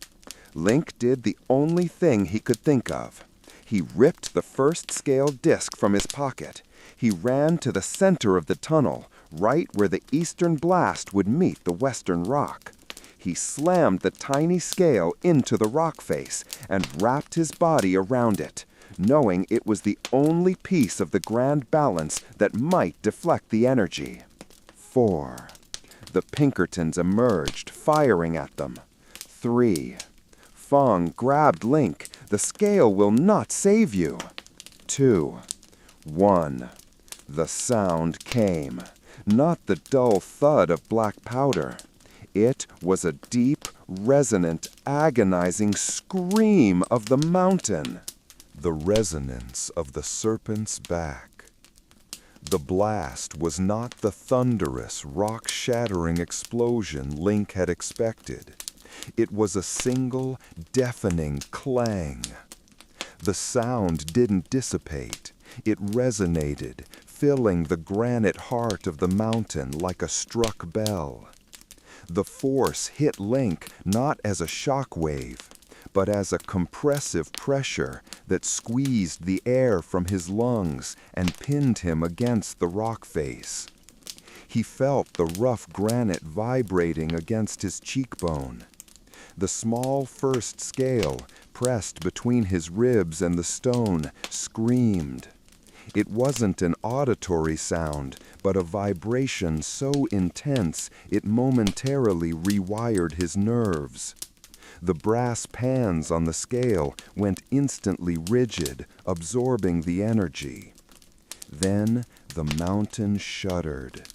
Link did the only thing he could think of. He ripped the first-scale disc from his pocket. He ran to the center of the tunnel, right where the eastern blast would meet the western rock. He slammed the tiny scale into the rock face and wrapped his body around it, knowing it was the only piece of the grand balance that might deflect the energy. 4. The Pinkertons emerged, firing at them. 3. Fong grabbed Link. "The scale will not save you." 2. 1. The sound came. Not the dull thud of black powder. It was a deep, resonant, agonizing scream of the mountain. The resonance of the serpent's back. The blast was not the thunderous, rock-shattering explosion Link had expected. It was a single, deafening clang. The sound didn't dissipate. It resonated, filling the granite heart of the mountain like a struck bell. The force hit Link not as a shock wave, but as a compressive pressure that squeezed the air from his lungs and pinned him against the rock face. He felt the rough granite vibrating against his cheekbone. The small first scale, pressed between his ribs and the stone, screamed. It wasn't an auditory sound, but a vibration so intense it momentarily rewired his nerves. The brass pans on the scale went instantly rigid, absorbing the energy. Then the mountain shuddered.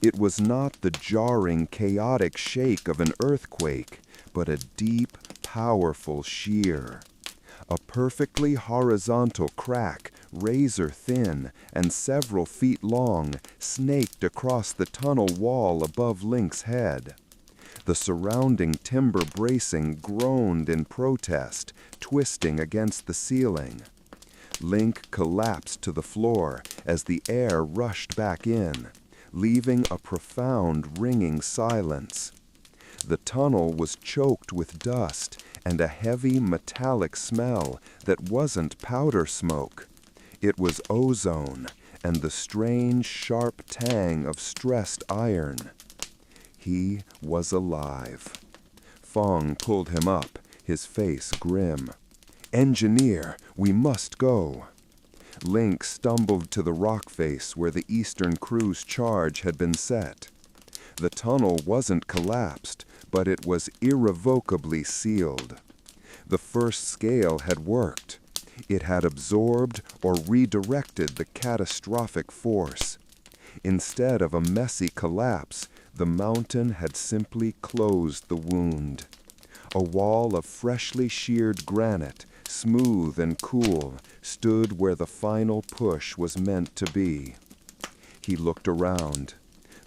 It was not the jarring, chaotic shake of an earthquake, but a deep, powerful shear. A perfectly horizontal crack, razor thin and several feet long, snaked across the tunnel wall above Link's head. The surrounding timber bracing groaned in protest, twisting against the ceiling. Link collapsed to the floor as the air rushed back in, leaving a profound ringing silence. The tunnel was choked with dust and a heavy metallic smell that wasn't powder smoke. It was ozone and the strange sharp tang of stressed iron. He was alive. Fong pulled him up, his face grim. "Engineer, we must go." Link stumbled to the rock face where the Eastern Crew's charge had been set. The tunnel wasn't collapsed, but it was irrevocably sealed. The first scale had worked. It had absorbed or redirected the catastrophic force. Instead of a messy collapse, the mountain had simply closed the wound. A wall of freshly sheared granite, smooth and cool, stood where the final push was meant to be. He looked around.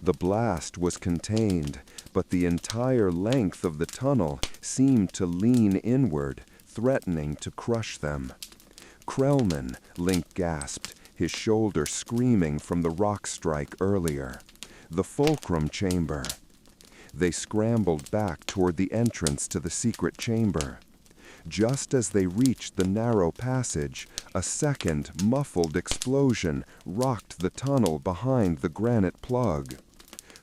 The blast was contained, but the entire length of the tunnel seemed to lean inward, threatening to crush them. "Krellman," Link gasped, his shoulder screaming from the rock strike earlier. "The fulcrum chamber." They scrambled back toward the entrance to the secret chamber. Just as they reached the narrow passage, a second, muffled explosion rocked the tunnel behind the granite plug.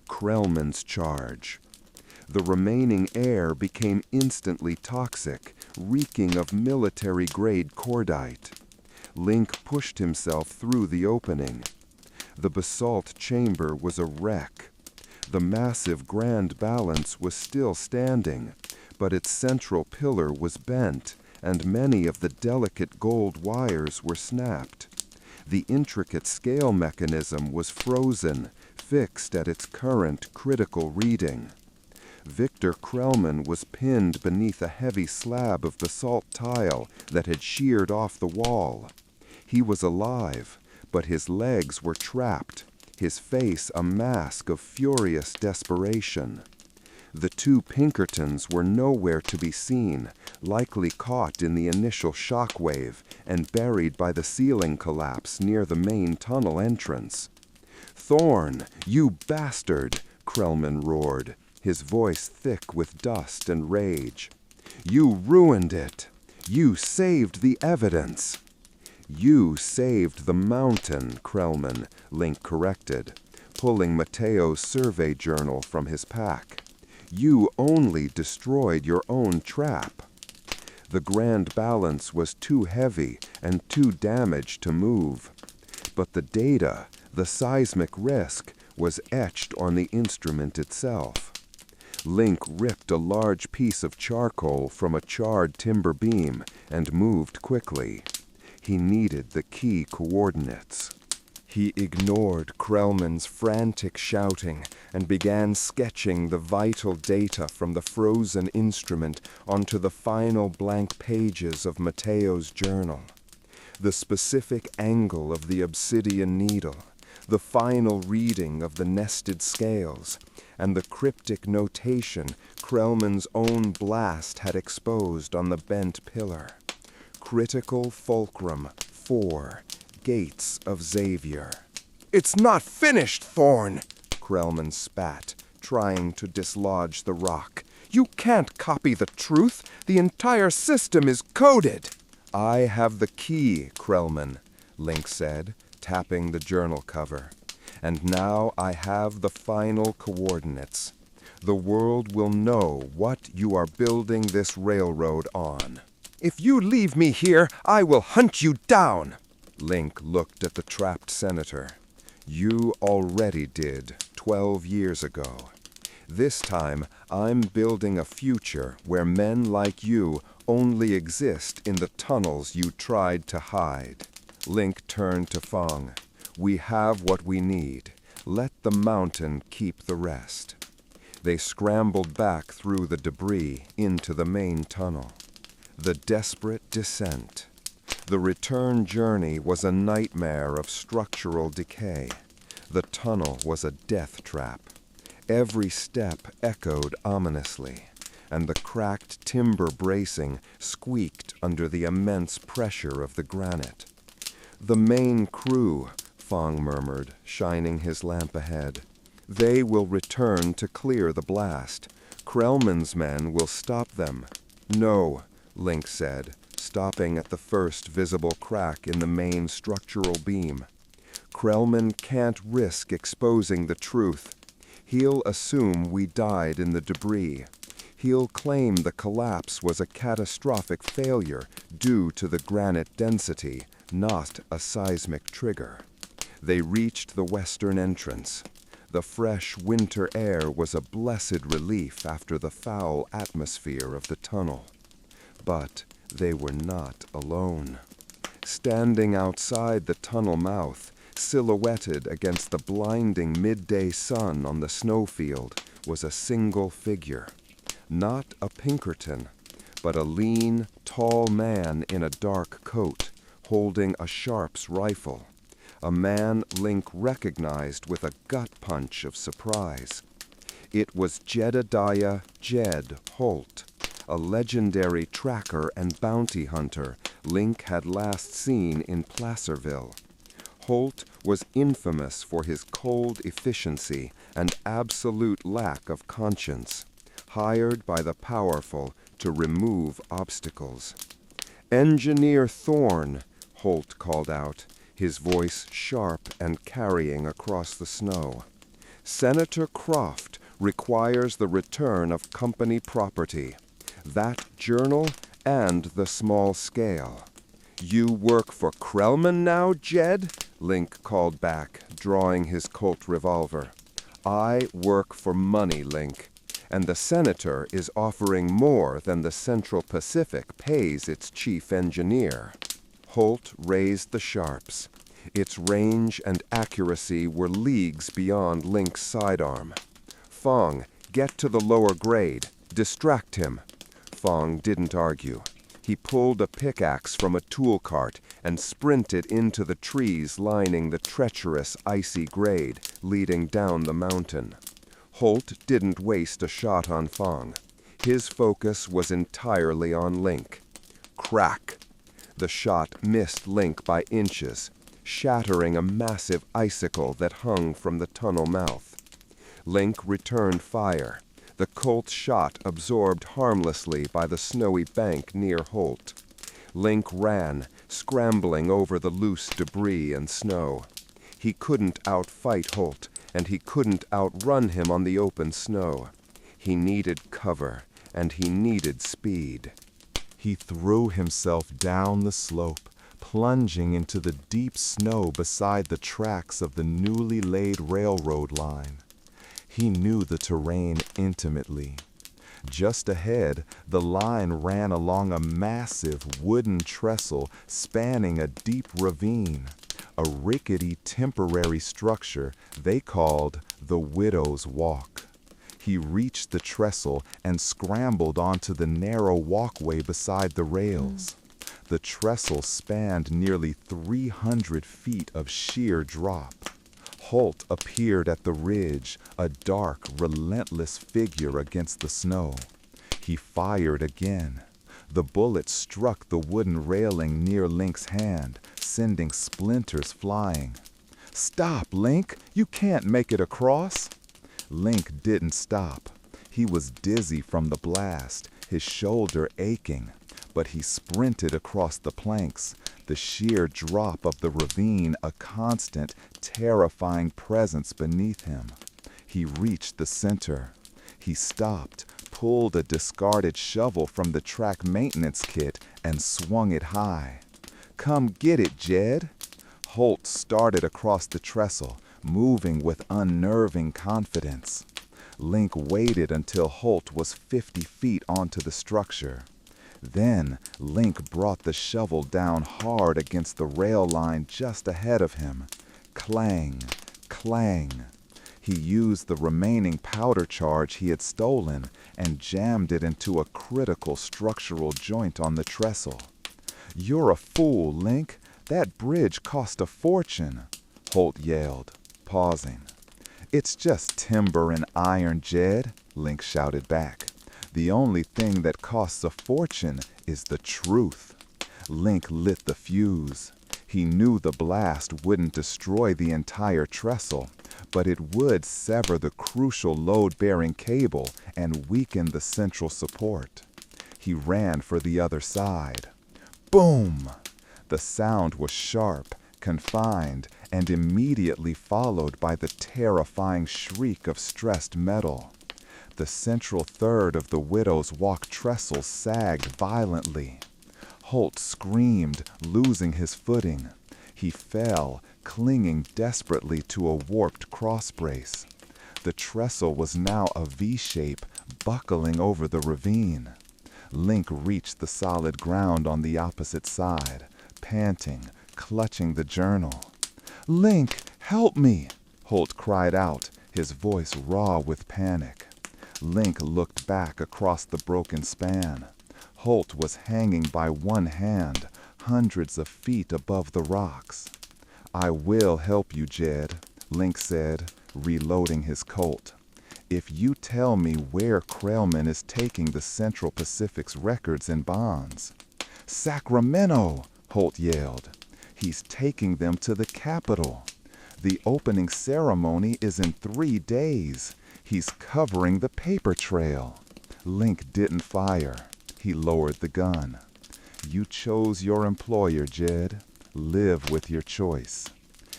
Krellman's charge. The remaining air became instantly toxic, reeking of military-grade cordite. Link pushed himself through the opening. The basalt chamber was a wreck. The massive grand balance was still standing, but its central pillar was bent, and many of the delicate gold wires were snapped. The intricate scale mechanism was frozen, fixed at its current critical reading. Victor Krellman was pinned beneath a heavy slab of basalt tile that had sheared off the wall. He was alive, but his legs were trapped, his face a mask of furious desperation. The two Pinkertons were nowhere to be seen, likely caught in the initial shock wave and buried by the ceiling collapse near the main tunnel entrance. "Thorn, you bastard!" Krellman roared, his voice thick with dust and rage. "You ruined it! You saved the evidence!" "You saved the mountain, Krellman," Link corrected, pulling Mateo's survey journal from his pack. "You only destroyed your own trap." The grand balance was too heavy and too damaged to move. But the data, the seismic risk, was etched on the instrument itself. Link ripped a large piece of charcoal from a charred timber beam and moved quickly. He needed the key coordinates. He ignored Krellman's frantic shouting and began sketching the vital data from the frozen instrument onto the final blank pages of Mateo's journal. The specific angle of the obsidian needle, the final reading of the nested scales, and the cryptic notation Krellman's own blast had exposed on the bent pillar. Critical fulcrum 4, Gates of Xavier. "It's not finished, Thorn!" Krellman spat, trying to dislodge the rock. You can't copy the truth. The entire system is coded. I have the key, Krellman, Link said, tapping the journal cover. And now I have the final coordinates. The world will know what you are building this railroad on. If you leave me here, I will hunt you down. Link looked at the trapped senator. You already did 12 years ago. This time, I'm building a future where men like you only exist in the tunnels you tried to hide. Link turned to Fong. We have what we need. Let the mountain keep the rest. They scrambled back through the debris into the main tunnel. The desperate descent. The return journey was a nightmare of structural decay. The tunnel was a death trap. Every step echoed ominously, and the cracked timber bracing squeaked under the immense pressure of the granite. The main crew, Fong murmured, shining his lamp ahead. They will return to clear the blast. Krellman's men will stop them. No, Link said, stopping at the first visible crack in the main structural beam. Krellman can't risk exposing the truth. He'll assume we died in the debris. He'll claim the collapse was a catastrophic failure due to the granite density, not a seismic trigger. They reached the western entrance. The fresh winter air was a blessed relief after the foul atmosphere of the tunnel. But they were not alone. Standing outside the tunnel mouth, silhouetted against the blinding midday sun on the snowfield, was a single figure. Not a Pinkerton, but a lean, tall man in a dark coat, holding a Sharp's rifle. A man Link recognized with a gut punch of surprise. It was Jedediah Jed Holt, a legendary tracker and bounty hunter Link had last seen in Placerville. Holt was infamous for his cold efficiency and absolute lack of conscience, hired by the powerful to remove obstacles. "Engineer Thorne," Holt called out, his voice sharp and carrying across the snow. "Senator Croft requires the return of company property. That journal and the small scale." "You work for Krellman now, Jed?" Link called back, drawing his Colt revolver. "I work for money, Link, and the Senator is offering more than the Central Pacific pays its chief engineer." Holt raised the Sharps. Its range and accuracy were leagues beyond Link's sidearm. "Fong, get to the lower grade. Distract him." Fong didn't argue. He pulled a pickaxe from a tool cart and sprinted into the trees lining the treacherous icy grade leading down the mountain. Holt didn't waste a shot on Fong. His focus was entirely on Link. Crack! The shot missed Link by inches, shattering a massive icicle that hung from the tunnel mouth. Link returned fire. The Colt's shot absorbed harmlessly by the snowy bank near Holt. Link ran, scrambling over the loose debris and snow. He couldn't outfight Holt, and he couldn't outrun him on the open snow. He needed cover, and he needed speed. He threw himself down the slope, plunging into the deep snow beside the tracks of the newly laid railroad line. He knew the terrain intimately. Just ahead, the line ran along a massive wooden trestle spanning a deep ravine, a rickety temporary structure they called the Widow's Walk. He reached the trestle and scrambled onto the narrow walkway beside the rails. The trestle spanned nearly 300 feet of sheer drop. Holt appeared at the ridge, a dark, relentless figure against the snow. He fired again. The bullet struck the wooden railing near Link's hand, sending splinters flying. "Stop, Link! You can't make it across!" Link didn't stop. He was dizzy from the blast, his shoulder aching, but he sprinted across the planks, the sheer drop of the ravine a constant, terrifying presence beneath him. He reached the center. He stopped, pulled a discarded shovel from the track maintenance kit, and swung it high. "Come get it, Jed." Holt started across the trestle, moving with unnerving confidence. Link waited until Holt was 50 feet onto the structure. Then, Link brought the shovel down hard against the rail line just ahead of him. Clang, clang. He used the remaining powder charge he had stolen and jammed it into a critical structural joint on the trestle. "You're a fool, Link. That bridge cost a fortune," Holt yelled, pausing. "It's just timber and iron, Jed," Link shouted back. "The only thing that costs a fortune is the truth." Link lit the fuse. He knew the blast wouldn't destroy the entire trestle, but it would sever the crucial load-bearing cable and weaken the central support. He ran for the other side. Boom! The sound was sharp, confined, and immediately followed by the terrifying shriek of stressed metal. The central third of the widow's walk trestle sagged violently. Holt screamed, losing his footing. He fell, clinging desperately to a warped crossbrace. The trestle was now a V-shape, buckling over the ravine. Link reached the solid ground on the opposite side, panting, clutching the journal. "Link, help me!" Holt cried out, his voice raw with panic. Link looked back across the broken span. Holt was hanging by one hand, hundreds of feet above the rocks. "I will help you, Jed," Link said, reloading his Colt. "If you tell me where Krellman is taking the Central Pacific's records and bonds." "Sacramento!" Holt yelled. "He's taking them to the capital. The opening ceremony is in 3 days. He's covering the paper trail." Link didn't fire. He lowered the gun. "You chose your employer, Jed. Live with your choice."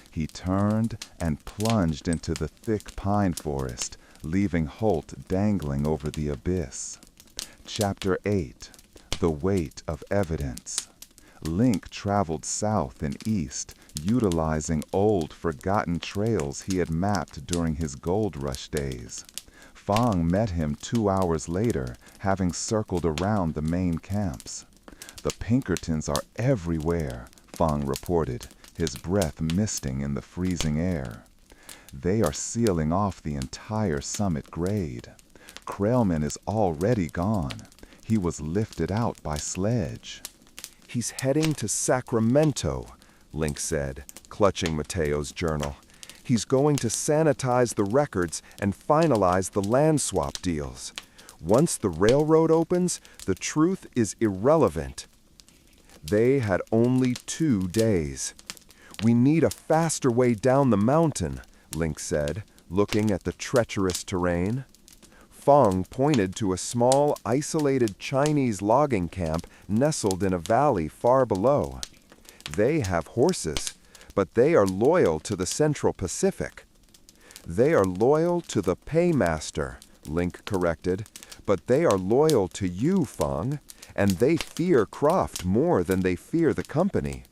He turned and plunged into the thick pine forest, leaving Holt dangling over the abyss. Chapter 8. The Weight of Evidence. Link traveled south and east, utilizing old, forgotten trails he had mapped during his gold rush days. Fong met him 2 hours later, having circled around the main camps. "The Pinkertons are everywhere," Fong reported, his breath misting in the freezing air. "They are sealing off the entire summit grade. Krellman is already gone. He was lifted out by sledge." "He's heading to Sacramento," Link said, clutching Mateo's journal. "He's going to sanitize the records and finalize the land swap deals. Once the railroad opens, the truth is irrelevant." They had only 2 days. "We need a faster way down the mountain," Link said, looking at the treacherous terrain. Fong pointed to a small, isolated Chinese logging camp nestled in a valley far below. "They have horses, but they are loyal to the Central Pacific." "They are loyal to the paymaster," Link corrected, "but they are loyal to you, Fong, and they fear Croft more than they fear the company."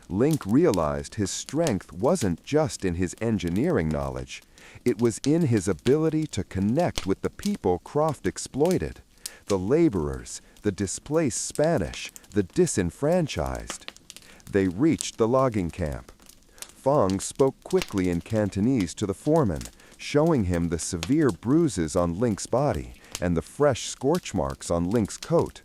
Link realized his strength wasn't just in his engineering knowledge. It was in his ability to connect with the people Croft exploited, the laborers, the displaced Spanish, the disenfranchised. They reached the logging camp. Fong spoke quickly in Cantonese to the foreman, showing him the severe bruises on Link's body and the fresh scorch marks on Link's coat.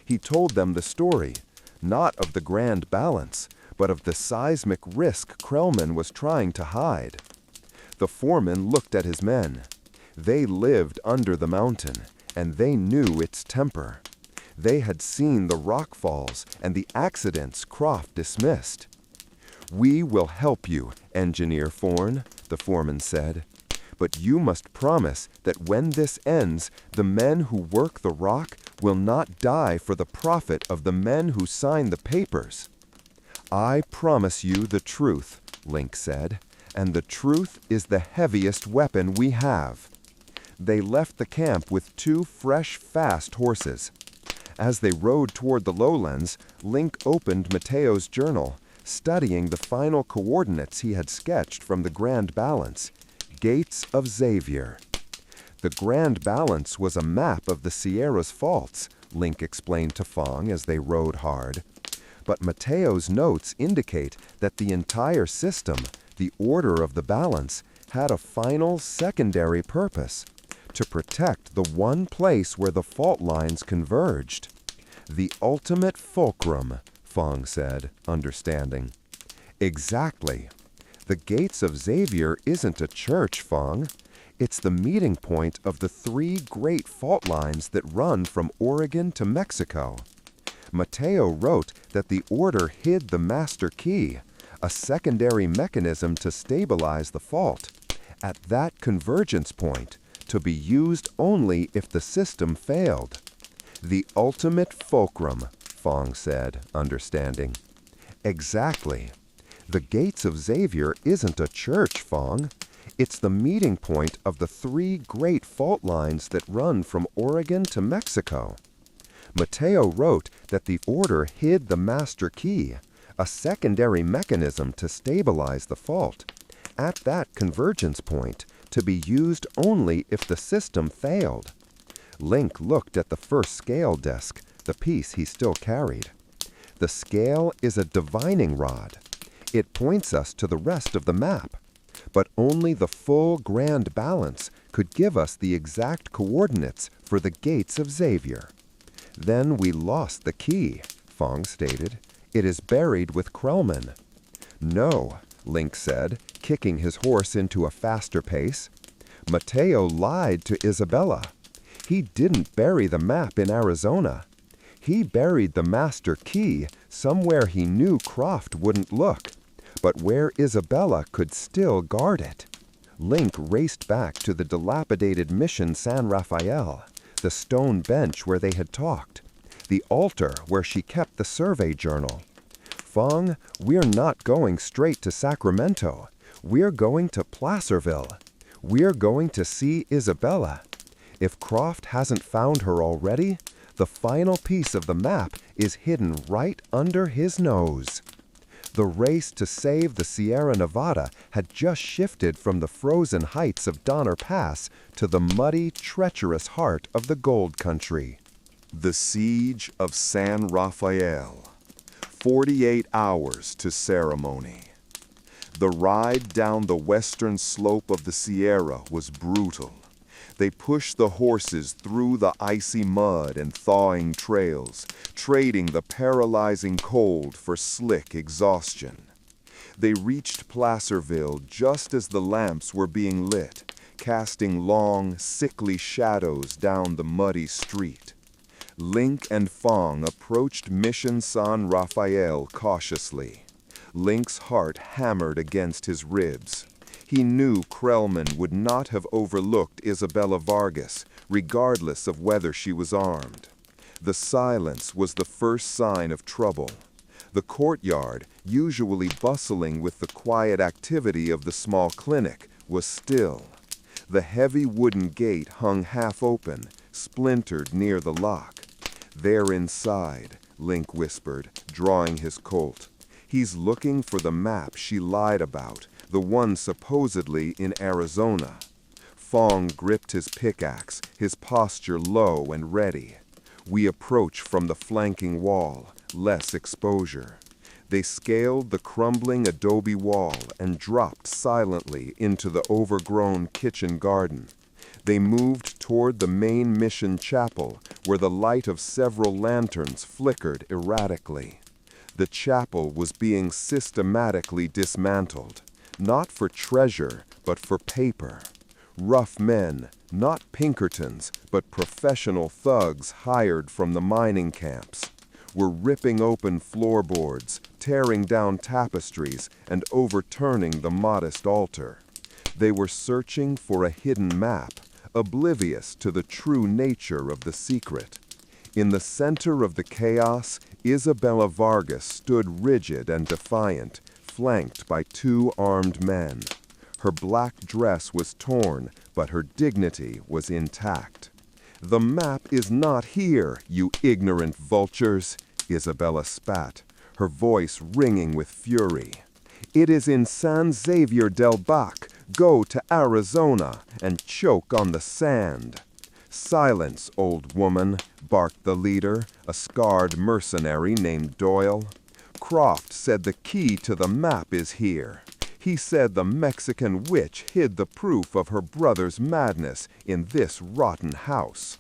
He told them the story, not of the grand balance, but of the seismic risk Krellman was trying to hide. The foreman looked at his men. They lived under the mountain, and they knew its temper. They had seen the rock falls and the accidents Croft dismissed. "We will help you, Engineer Forn," the foreman said. But you must promise that when this ends, the men who work the rock will not die for the profit of the men who sign the papers." "I promise you the truth," Link said, "and the truth is the heaviest weapon we have." They left the camp with 2 fresh, fast horses. As they rode toward the lowlands, Link opened Mateo's journal, studying the final coordinates he had sketched from the Grand Balance. Gates of Xavier. The Grand Balance was a map of the Sierra's faults, Link explained to Fong as they rode hard. But Mateo's notes indicate that the entire system, the order of the balance, had a final secondary purpose: to protect the one place where the fault lines converged. "The ultimate fulcrum," Fong said, understanding. "Exactly. The Gates of Xavier isn't a church, Fong. It's the meeting point of the 3 great fault lines that run from Oregon to Mexico. Mateo wrote that the order hid the master key, a secondary mechanism to stabilize the fault, at that convergence point, to be used only if the system failed. The ultimate fulcrum," Fong said, understanding. "Exactly. The Gates of Xavier isn't a church, Fong. It's the meeting point of the 3 great fault lines that run from Oregon to Mexico. Mateo wrote that the order hid the master key, a secondary mechanism to stabilize the fault, at that convergence point, to be used only if the system failed." Link looked at the first scale desk, the piece he still carried. "The scale is a divining rod. It points us to the rest of the map. But only the full Grand Balance could give us the exact coordinates for the Gates of Xavier. Then we lost the key," Fong stated. "It is buried with Krellman." "No," Link said, kicking his horse into a faster pace. "Mateo lied to Isabella. He didn't bury the map in Arizona. He buried the master key somewhere he knew Croft wouldn't look, but where Isabella could still guard it." Link raced back to the dilapidated Mission San Rafael, the stone bench where they had talked, the altar where she kept the survey journal. "Fong, we're not going straight to Sacramento. We're going to Placerville. We're going to see Isabella. If Croft hasn't found her already, the final piece of the map is hidden right under his nose." The race to save the Sierra Nevada had just shifted from the frozen heights of Donner Pass to the muddy, treacherous heart of the gold country. The Siege of San Rafael. 48 hours to ceremony. The ride down the western slope of the Sierra was brutal. They pushed the horses through the icy mud and thawing trails, trading the paralyzing cold for slick exhaustion. They reached Placerville just as the lamps were being lit, casting long, sickly shadows down the muddy street. Link and Fong approached Mission San Rafael cautiously. Link's heart hammered against his ribs. He knew Krellman would not have overlooked Isabella Vargas, regardless of whether she was armed. The silence was the first sign of trouble. The courtyard, usually bustling with the quiet activity of the small clinic, was still. The heavy wooden gate hung half open, splintered near the lock. "They're inside," Link whispered, drawing his Colt. "He's looking for the map she lied about, the one supposedly in Arizona." Fong gripped his pickaxe, his posture low and ready. "We approach from the flanking wall, less exposure." They scaled the crumbling adobe wall and dropped silently into the overgrown kitchen garden. They moved toward the main mission chapel, where the light of several lanterns flickered erratically. The chapel was being systematically dismantled, not for treasure, but for paper. Rough men, not Pinkertons, but professional thugs hired from the mining camps, were ripping open floorboards, tearing down tapestries, and overturning the modest altar. They were searching for a hidden map, oblivious to the true nature of the secret. In the center of the chaos, Isabella Vargas stood rigid and defiant, flanked by two armed men. Her black dress was torn, but her dignity was intact. "The map is not here, you ignorant vultures," Isabella spat, her voice ringing with fury. "It is in San Xavier del Bac. Go to Arizona and choke on the sand." "Silence, old woman," barked the leader, a scarred mercenary named Doyle. "Croft said the key to the map is here. He said the Mexican witch hid the proof of her brother's madness in this rotten house."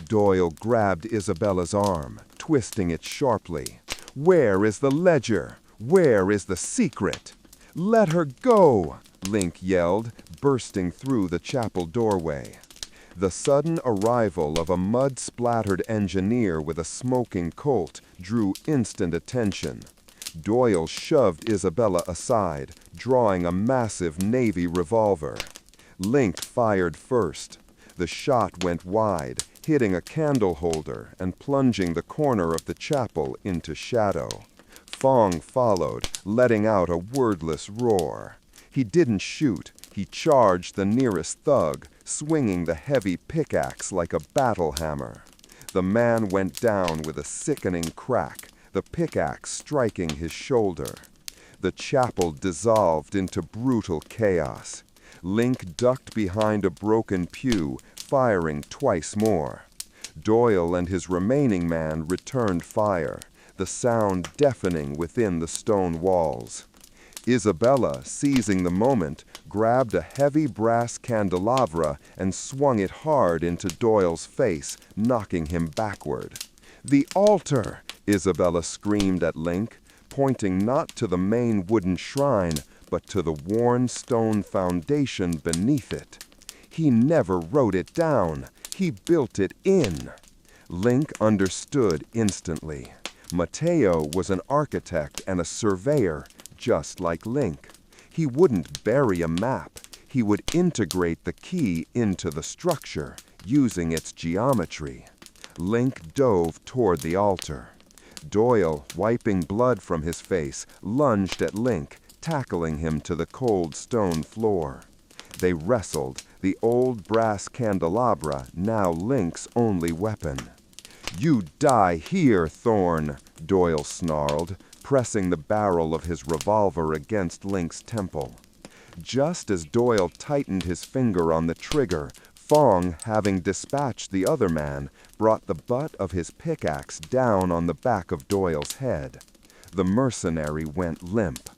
Doyle grabbed Isabella's arm, twisting it sharply. "Where is the ledger? Where is the secret?" "Let her go!" Link yelled, bursting through the chapel doorway. The sudden arrival of a mud-splattered engineer with a smoking Colt drew instant attention. Doyle shoved Isabella aside, drawing a massive Navy revolver. Link fired first. The shot went wide, hitting a candle holder and plunging the corner of the chapel into shadow. Fong followed, letting out a wordless roar. He didn't shoot. He charged the nearest thug, swinging the heavy pickaxe like a battle hammer. The man went down with a sickening crack, the pickaxe striking his shoulder. The chapel dissolved into brutal chaos. Link ducked behind a broken pew, firing twice more. Doyle and his remaining man returned fire, the sound deafening within the stone walls. Isabella, seizing the moment, grabbed a heavy brass candelabra and swung it hard into Doyle's face, knocking him backward. "The altar!" Isabella screamed at Link, pointing not to the main wooden shrine, but to the worn stone foundation beneath it. "He never wrote it down. He built it in." Link understood instantly. Mateo was an architect and a surveyor, just like Link. He wouldn't bury a map. He would integrate the key into the structure, using its geometry. Link dove toward the altar. Doyle, wiping blood from his face, lunged at Link, tackling him to the cold stone floor. They wrestled, the old brass candelabra now Link's only weapon. "You die here, Thorn," Doyle snarled, pressing the barrel of his revolver against Link's temple. Just as Doyle tightened his finger on the trigger, Fong, having dispatched the other man, brought the butt of his pickaxe down on the back of Doyle's head. The mercenary went limp.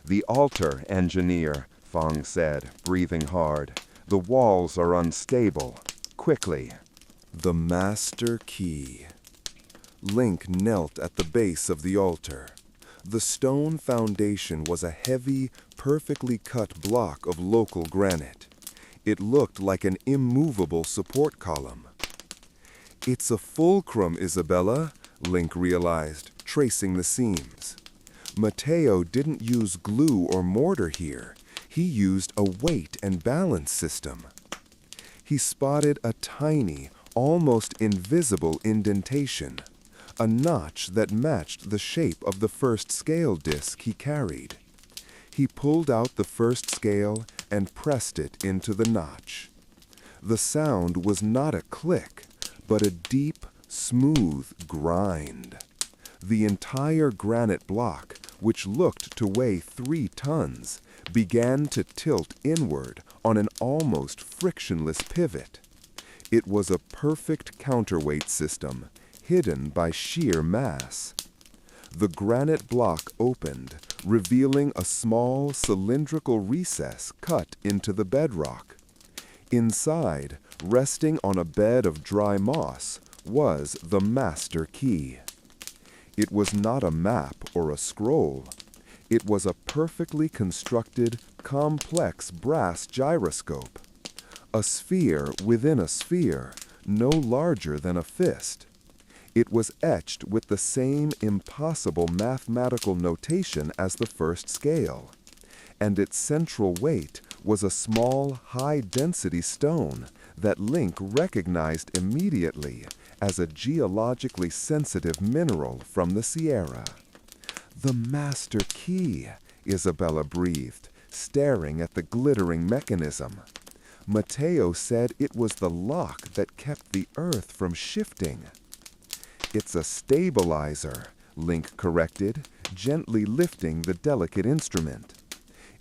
"The altar, engineer," Fong said, breathing hard. "The walls are unstable. Quickly." The master key. Link knelt at the base of the altar. The stone foundation was a heavy, perfectly cut block of local granite. It looked like an immovable support column. "It's a fulcrum, Isabella," Link realized, tracing the seams. "Mateo didn't use glue or mortar here. He used a weight and balance system." He spotted a tiny, almost invisible indentation, a notch that matched the shape of the first scale disc he carried. He pulled out the first scale and pressed it into the notch. The sound was not a click, but a deep, smooth grind. The entire granite block, which looked to weigh 3 tons, began to tilt inward on an almost frictionless pivot. It was a perfect counterweight system, hidden by sheer mass. The granite block opened, revealing a small cylindrical recess cut into the bedrock. Inside, resting on a bed of dry moss, was the master key. It was not a map or a scroll. It was a perfectly constructed, complex brass gyroscope. A sphere within a sphere, no larger than a fist. It was etched with the same impossible mathematical notation as the first scale, and its central weight was a small, high-density stone that Link recognized immediately as a geologically sensitive mineral from the Sierra. "The master key," Isabella breathed, staring at the glittering mechanism. Mateo said it was the lock that kept the earth from shifting. "It's a stabilizer," Link corrected, gently lifting the delicate instrument.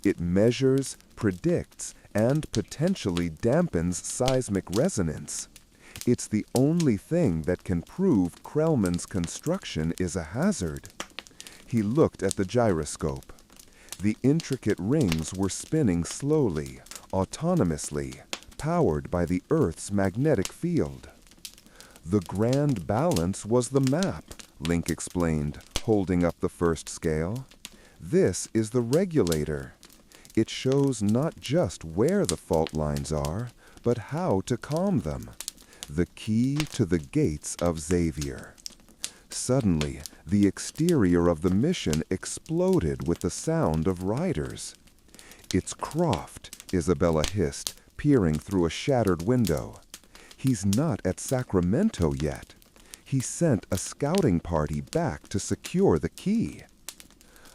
"It measures, predicts, and potentially dampens seismic resonance. It's the only thing that can prove Krellman's construction is a hazard." He looked at the gyroscope. The intricate rings were spinning slowly, autonomously, powered by the Earth's magnetic field. "The grand balance was the map," Link explained, holding up the first scale. "This is the regulator. It shows not just where the fault lines are, but how to calm them. The key to the gates of Xavier." Suddenly, the exterior of the mission exploded with the sound of riders. "It's Croft," Isabella hissed, peering through a shattered window. "He's not at Sacramento yet. He sent a scouting party back to secure the key."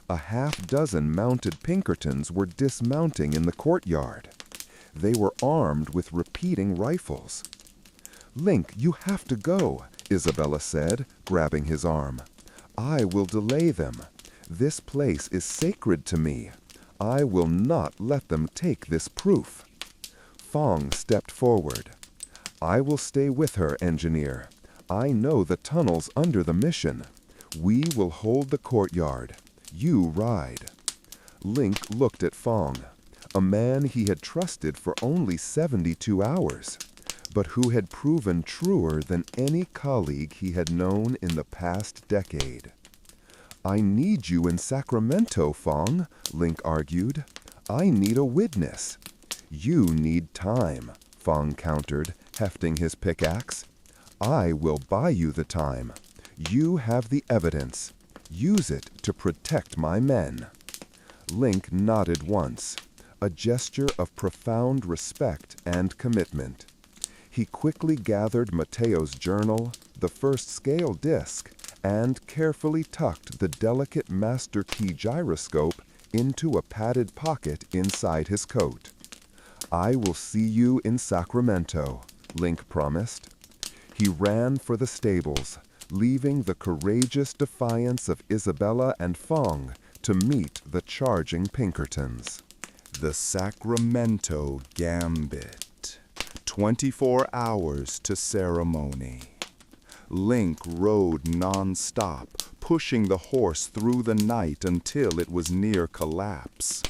A half-dozen mounted Pinkertons were dismounting in the courtyard. They were armed with repeating rifles. "Link, you have to go," Isabella said, grabbing his arm. "I will delay them. This place is sacred to me. I will not let them take this proof." Fong stepped forward. "I will stay with her, engineer. I know the tunnels under the mission. We will hold the courtyard. You ride." Link looked at Fong, a man he had trusted for only 72 hours, but who had proven truer than any colleague he had known in the past decade. "I need you in Sacramento, Fong," Link argued. "I need a witness." "You need time," Fong countered, hefting his pickaxe. "I will buy you the time. You have the evidence. Use it to protect my men." Link nodded once, a gesture of profound respect and commitment. He quickly gathered Mateo's journal, the first scale disc, and carefully tucked the delicate master key gyroscope into a padded pocket inside his coat. "I will see you in Sacramento," Link promised. He ran for the stables, leaving the courageous defiance of Isabella and Fong to meet the charging Pinkertons. The Sacramento Gambit. 24 hours to ceremony. Link rode non-stop, pushing the horse through the night until it was near collapse.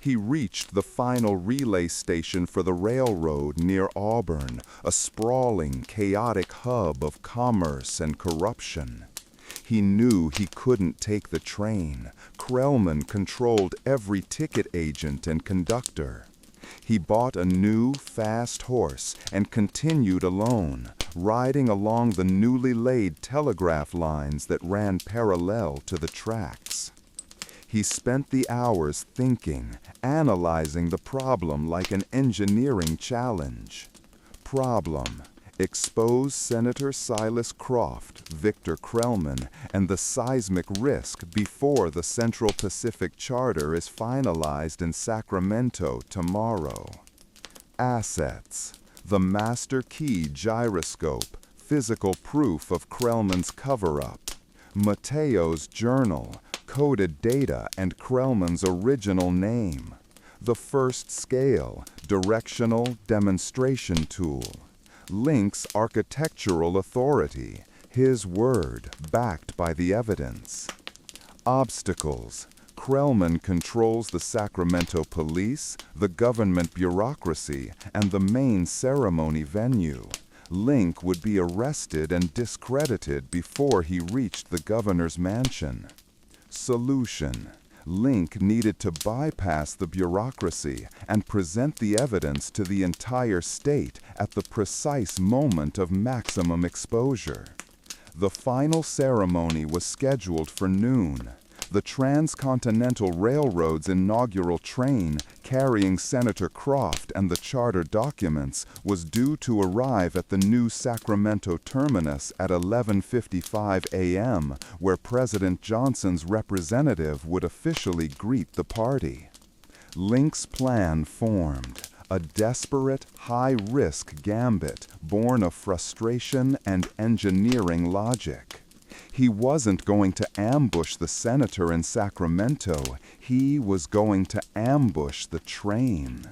He reached the final relay station for the railroad near Auburn, a sprawling, chaotic hub of commerce and corruption. He knew he couldn't take the train. Krellman controlled every ticket agent and conductor. He bought a new, fast horse and continued alone, riding along the newly laid telegraph lines that ran parallel to the tracks. He spent the hours thinking, analyzing the problem like an engineering challenge. Problem: expose Senator Silas Croft, Victor Krellman, and the seismic risk before the Central Pacific Charter is finalized in Sacramento tomorrow. Assets: the master key gyroscope, physical proof of Krellman's cover-up. Mateo's journal, coded data and Krellman's original name. The first scale, directional demonstration tool. Link's architectural authority, his word backed by the evidence. Obstacles: Krellman controls the Sacramento police, the government bureaucracy, and the main ceremony venue. Link would be arrested and discredited before he reached the governor's mansion. Solution: Link needed to bypass the bureaucracy and present the evidence to the entire state at the precise moment of maximum exposure. The final ceremony was scheduled for noon. The Transcontinental Railroad's inaugural train carrying Senator Croft and the charter documents was due to arrive at the new Sacramento terminus at 11:55 a.m., where President Johnson's representative would officially greet the party. Link's plan formed, a desperate, high-risk gambit born of frustration and engineering logic. He wasn't going to ambush the senator in Sacramento. He was going to ambush the train.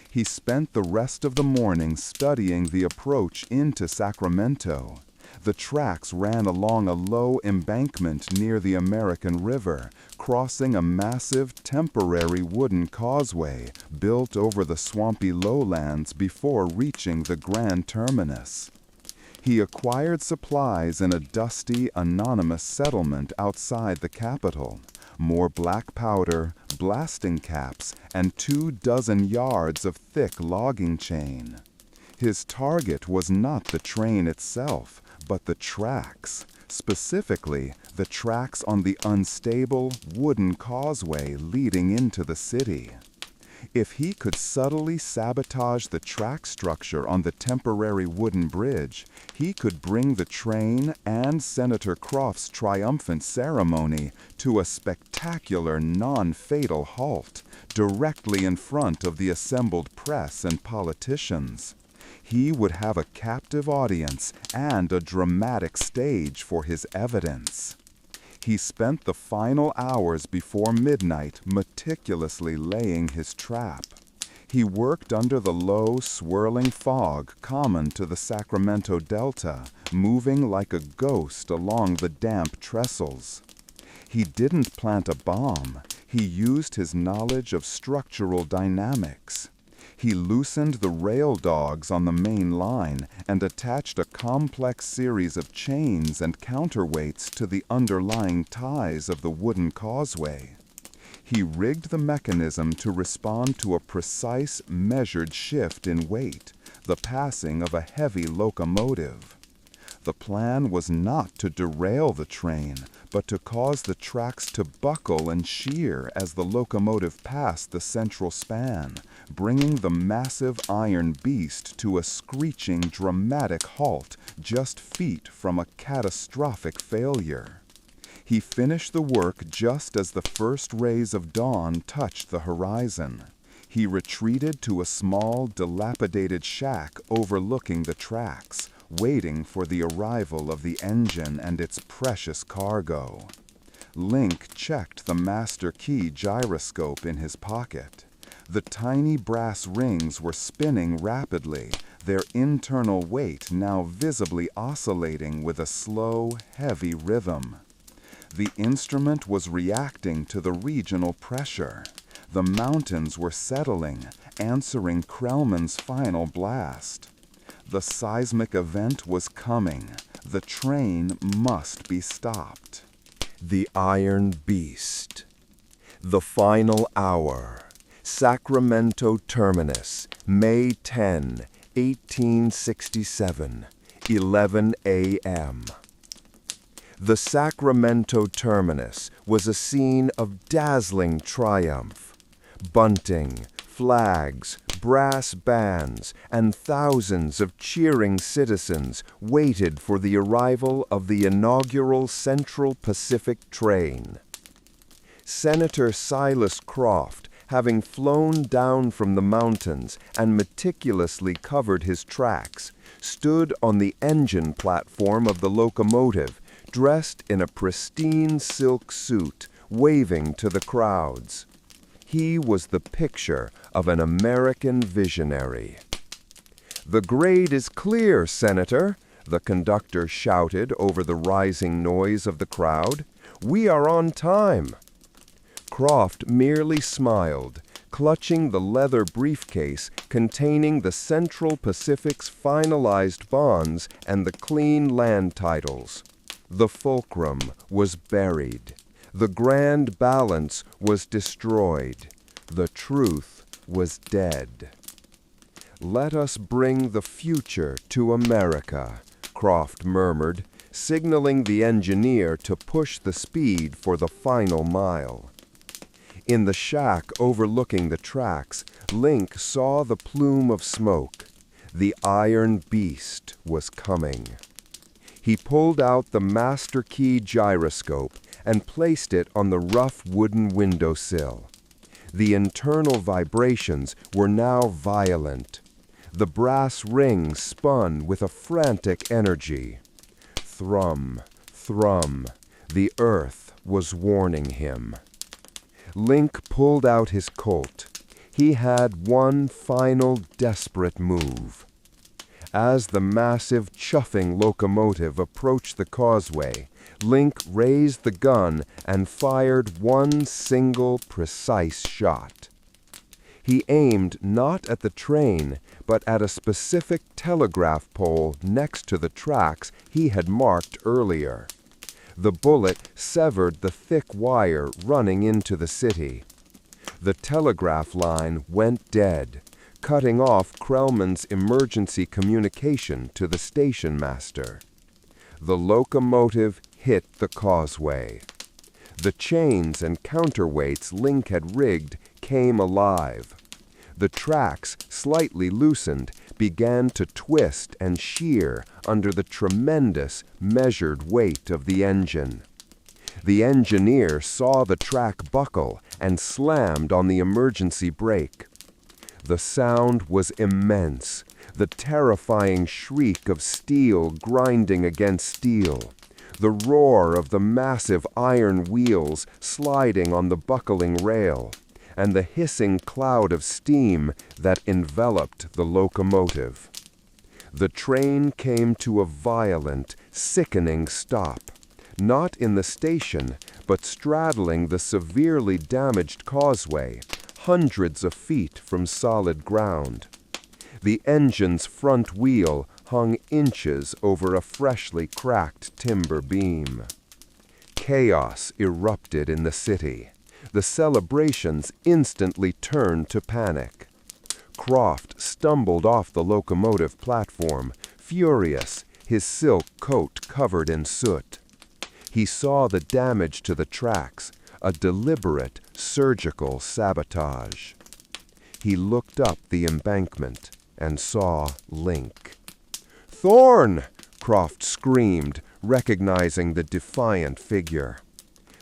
He spent the rest of the morning studying the approach into Sacramento. The tracks ran along a low embankment near the American River, crossing a massive temporary wooden causeway built over the swampy lowlands before reaching the grand terminus. He acquired supplies in a dusty, anonymous settlement outside the capital. More black powder, blasting caps, and 24 yards of thick logging chain. His target was not the train itself, but the tracks, specifically the tracks on the unstable, wooden causeway leading into the city. If he could subtly sabotage the track structure on the temporary wooden bridge, he could bring the train and Senator Croft's triumphant ceremony to a spectacular, non-fatal halt, directly in front of the assembled press and politicians. He would have a captive audience and a dramatic stage for his evidence. He spent the final hours before midnight meticulously laying his trap. He worked under the low, swirling fog common to the Sacramento Delta, moving like a ghost along the damp trestles. He didn't plant a bomb. He used his knowledge of structural dynamics. He loosened the rail dogs on the main line and attached a complex series of chains and counterweights to the underlying ties of the wooden causeway. He rigged the mechanism to respond to a precise, measured shift in weight, the passing of a heavy locomotive. The plan was not to derail the train, but to cause the tracks to buckle and shear as the locomotive passed the central span, bringing the massive iron beast to a screeching, dramatic halt just feet from a catastrophic failure. He finished the work just as the first rays of dawn touched the horizon. He retreated to a small, dilapidated shack overlooking the tracks, waiting for the arrival of the engine and its precious cargo. Link checked the master key gyroscope in his pocket. The tiny brass rings were spinning rapidly, their internal weight now visibly oscillating with a slow, heavy rhythm. The instrument was reacting to the regional pressure. The mountains were settling, answering Krellman's final blast. The seismic event was coming. The train must be stopped. The Iron Beast. The Final Hour. Sacramento Terminus, May 10, 1867, 11 a.m. The Sacramento Terminus was a scene of dazzling triumph. Bunting, flags, brass bands, and thousands of cheering citizens waited for the arrival of the inaugural Central Pacific train. Senator Silas Croft, having flown down from the mountains and meticulously covered his tracks, stood on the engine platform of the locomotive, dressed in a pristine silk suit, waving to the crowds. He was the picture of an American visionary. "The grade is clear, Senator," the conductor shouted over the rising noise of the crowd. "We are on time." Croft merely smiled, clutching the leather briefcase containing the Central Pacific's finalized bonds and the clean land titles. The fulcrum was buried. The grand balance was destroyed. The truth was dead. "Let us bring the future to America," Croft murmured, signaling the engineer to push the speed for the final mile. In the shack overlooking the tracks, Link saw the plume of smoke. The iron beast was coming. He pulled out the master key gyroscope and placed it on the rough wooden windowsill. The internal vibrations were now violent. The brass rings spun with a frantic energy. Thrum, thrum, the earth was warning him. Link pulled out his Colt. He had one final desperate move. As the massive, chuffing locomotive approached the causeway, Link raised the gun and fired one single, precise shot. He aimed not at the train, but at a specific telegraph pole next to the tracks he had marked earlier. The bullet severed the thick wire running into the city. The telegraph line went dead, cutting off Krellman's emergency communication to the station master. The locomotive hit the causeway. The chains and counterweights Link had rigged came alive. The tracks, slightly loosened, began to twist and shear under the tremendous, measured weight of the engine. The engineer saw the track buckle and slammed on the emergency brake. The sound was immense, the terrifying shriek of steel grinding against steel, the roar of the massive iron wheels sliding on the buckling rail, and the hissing cloud of steam that enveloped the locomotive. The train came to a violent, sickening stop, not in the station, but straddling the severely damaged causeway, hundreds of feet from solid ground. The engine's front wheel hung inches over a freshly cracked timber beam. Chaos erupted in the city. The celebrations instantly turned to panic. Croft stumbled off the locomotive platform, furious, his silk coat covered in soot. He saw the damage to the tracks, a deliberate, surgical sabotage. He looked up the embankment and saw Link. "Thorne!" Croft screamed, recognizing the defiant figure.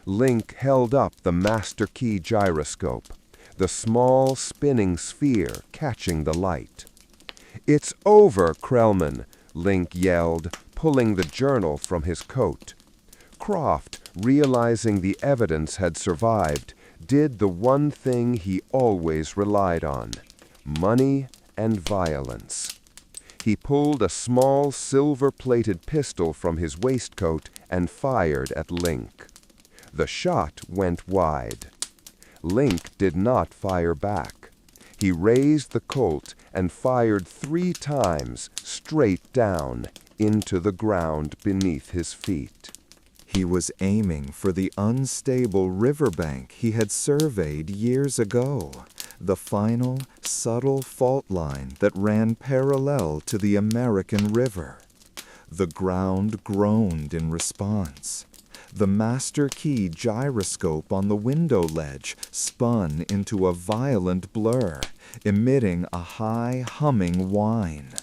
Link held up the master key gyroscope, the small spinning sphere catching the light. "It's over, Krellman!" Link yelled, pulling the journal from his coat. Croft, realizing the evidence had survived, did the one thing he always relied on: money and violence. He pulled a small silver-plated pistol from his waistcoat and fired at Link. The shot went wide. Link did not fire back. He raised the Colt and fired 3 times, straight down, into the ground beneath his feet. He was aiming for the unstable riverbank he had surveyed years ago, the final, subtle fault line that ran parallel to the American River. The ground groaned in response. The master key gyroscope on the window ledge spun into a violent blur, emitting a high, humming whine.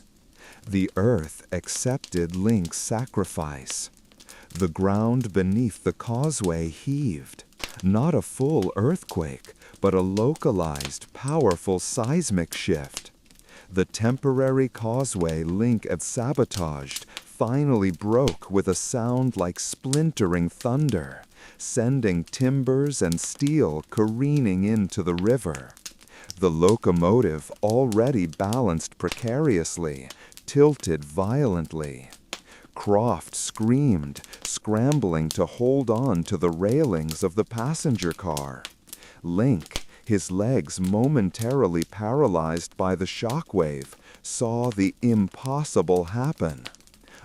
The earth accepted Link's sacrifice. The ground beneath the causeway heaved, not a full earthquake, but a localized, powerful seismic shift. The temporary causeway Link had sabotaged finally broke with a sound like splintering thunder, sending timbers and steel careening into the river. The locomotive, already balanced precariously, tilted violently. Croft screamed, scrambling to hold on to the railings of the passenger car. Link, his legs momentarily paralyzed by the shockwave, saw the impossible happen.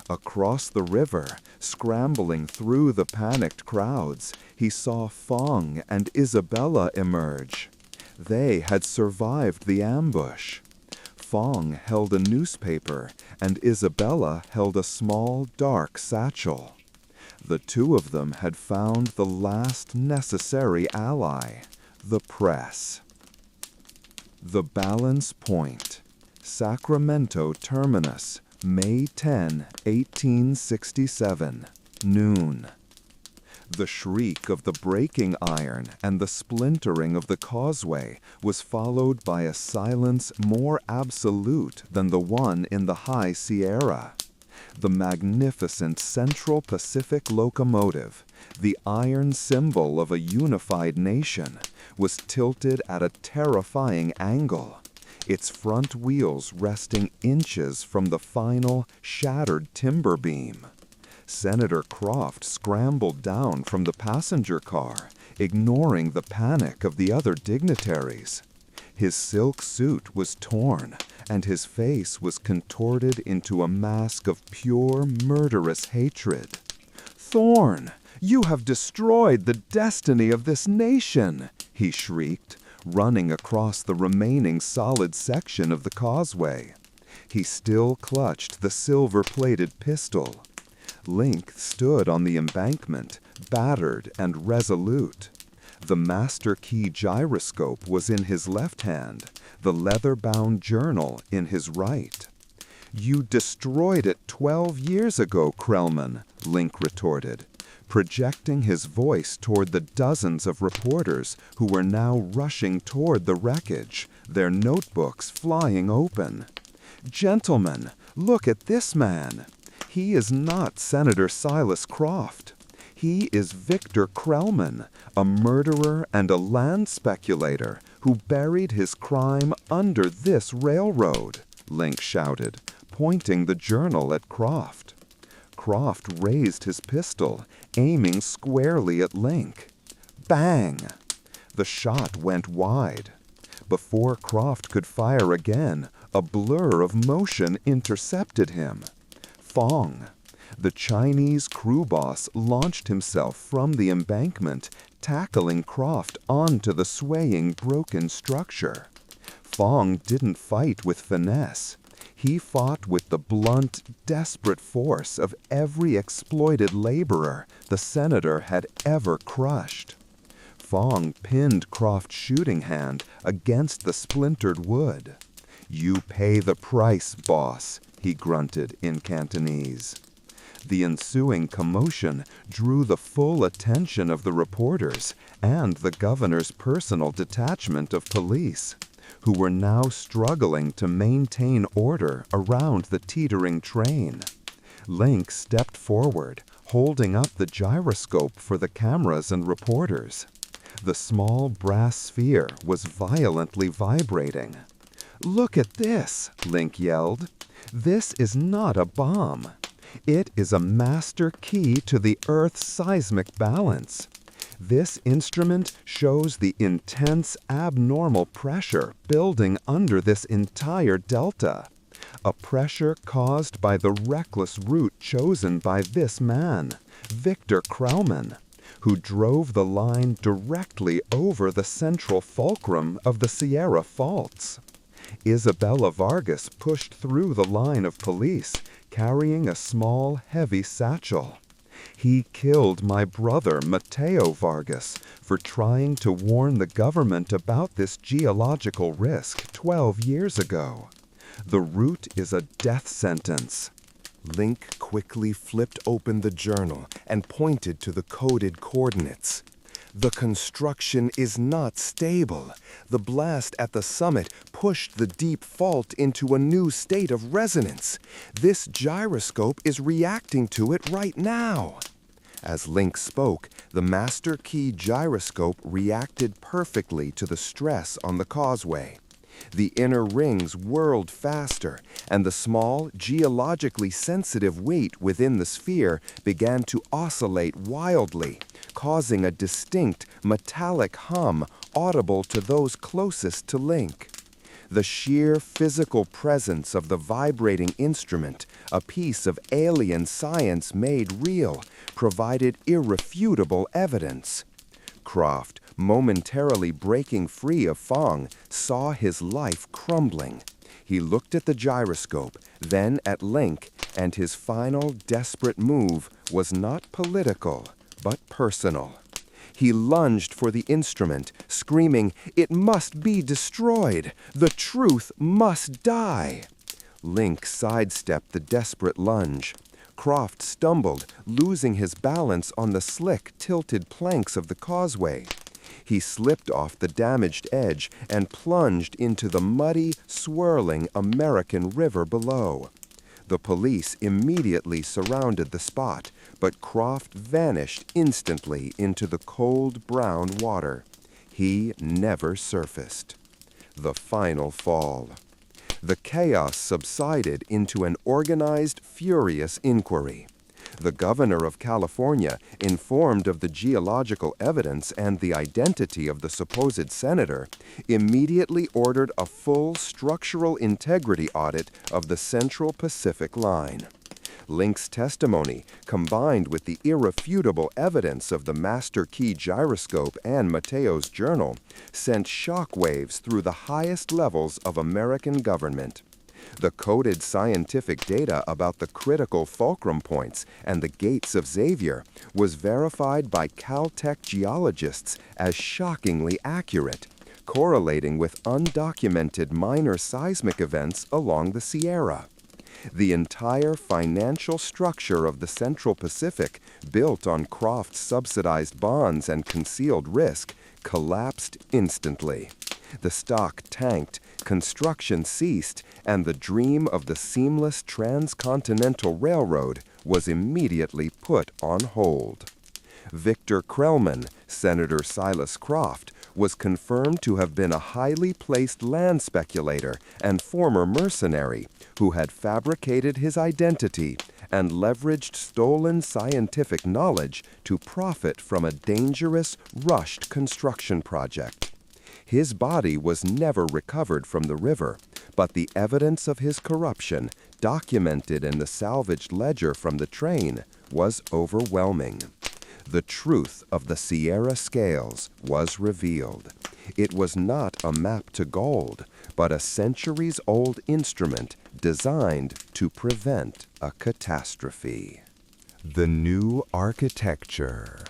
Across the river, scrambling through the panicked crowds, he saw Fong and Isabella emerge. They had survived the ambush. Fong held a newspaper, and Isabella held a small, dark satchel. The two of them had found the last necessary ally, the press. The Balance Point, Sacramento Terminus, May 10, 1867, noon. The shriek of the breaking iron and the splintering of the causeway was followed by a silence more absolute than the one in the High Sierra. The magnificent Central Pacific locomotive, the iron symbol of a unified nation, was tilted at a terrifying angle, its front wheels resting inches from the final, shattered timber beam. Senator Croft scrambled down from the passenger car, ignoring the panic of the other dignitaries. His silk suit was torn, and his face was contorted into a mask of pure, murderous hatred. "Thorne, you have destroyed the destiny of this nation!" he shrieked, running across the remaining solid section of the causeway. He still clutched the silver-plated pistol. Link stood on the embankment, battered and resolute. The master key gyroscope was in his left hand, the leather-bound journal in his right. "You destroyed it 12 years ago, Krellman," Link retorted, projecting his voice toward the dozens of reporters who were now rushing toward the wreckage, their notebooks flying open. "Gentlemen, look at this man. He is not Senator Silas Croft. He is Victor Krellman, a murderer and a land speculator who buried his crime under this railroad," Link shouted, pointing the journal at Croft. Croft raised his pistol, aiming squarely at Link. Bang! The shot went wide. Before Croft could fire again, a blur of motion intercepted him. Fong, the Chinese crew boss, launched himself from the embankment, tackling Croft onto the swaying, broken structure. Fong didn't fight with finesse. He fought with the blunt, desperate force of every exploited laborer the senator had ever crushed. Fong pinned Croft's shooting hand against the splintered wood. "You pay the price, boss," he grunted in Cantonese. The ensuing commotion drew the full attention of the reporters and the governor's personal detachment of police, who were now struggling to maintain order around the teetering train. Link stepped forward, holding up the gyroscope for the cameras and reporters. The small brass sphere was violently vibrating. "Look at this," Link yelled. "This is not a bomb. It is a master key to the Earth's seismic balance. This instrument shows the intense abnormal pressure building under this entire delta, a pressure caused by the reckless route chosen by this man, Victor Krellman, who drove the line directly over the central fulcrum of the Sierra Faults. Isabella Vargas pushed through the line of police, carrying a small, heavy satchel. He killed my brother, Mateo Vargas, for trying to warn the government about this geological risk 12 years ago. The route is a death sentence." Link quickly flipped open the journal and pointed to the coded coordinates. "The construction is not stable. The blast at the summit pushed the deep fault into a new state of resonance. This gyroscope is reacting to it right now." As Link spoke, the master key gyroscope reacted perfectly to the stress on the causeway. The inner rings whirled faster, and the small, geologically sensitive weight within the sphere began to oscillate wildly, causing a distinct, metallic hum audible to those closest to Link. The sheer physical presence of the vibrating instrument, a piece of alien science made real, provided irrefutable evidence. Croft, momentarily breaking free of Fong, saw his life crumbling. He looked at the gyroscope, then at Link, and his final desperate move was not political, but personal. He lunged for the instrument, screaming, "It must be destroyed! The truth must die!" Link sidestepped the desperate lunge. Croft stumbled, losing his balance on the slick, tilted planks of the causeway. He slipped off the damaged edge and plunged into the muddy, swirling American River below. The police immediately surrounded the spot, but Croft vanished instantly into the cold brown water. He never surfaced. The final fall. The chaos subsided into an organized, furious inquiry. The governor of California, informed of the geological evidence and the identity of the supposed senator, immediately ordered a full structural integrity audit of the Central Pacific Line. Link's testimony, combined with the irrefutable evidence of the master key gyroscope and Mateo's journal, sent shockwaves through the highest levels of American government. The coded scientific data about the critical fulcrum points and the gates of Xavier was verified by Caltech geologists as shockingly accurate, correlating with undocumented minor seismic events along the Sierra. The entire financial structure of the Central Pacific, built on Croft's subsidized bonds and concealed risk, collapsed instantly. The stock tanked, construction ceased, and the dream of the seamless transcontinental railroad was immediately put on hold. Victor Krellman, Senator Silas Croft, was confirmed to have been a highly placed land speculator and former mercenary who had fabricated his identity and leveraged stolen scientific knowledge to profit from a dangerous, rushed construction project. His body was never recovered from the river, but the evidence of his corruption, documented in the salvaged ledger from the train, was overwhelming. The truth of the Sierra scales was revealed. It was not a map to gold, but a centuries-old instrument designed to prevent a catastrophe. The new architecture.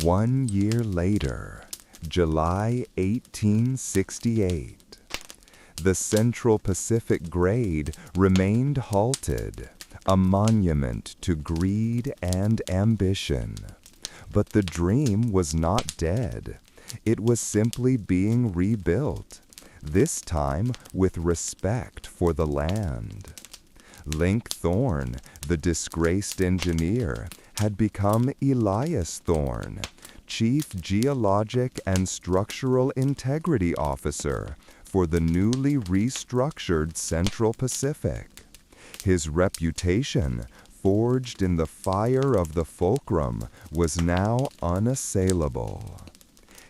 1 year later, July 1868. The Central Pacific grade remained halted, a monument to greed and ambition. But the dream was not dead. It was simply being rebuilt, this time with respect for the land. Link Thorne, the disgraced engineer, had become Elias Thorne, Chief Geologic and Structural Integrity Officer for the newly restructured Central Pacific. His reputation, forged in the fire of the fulcrum, was now unassailable.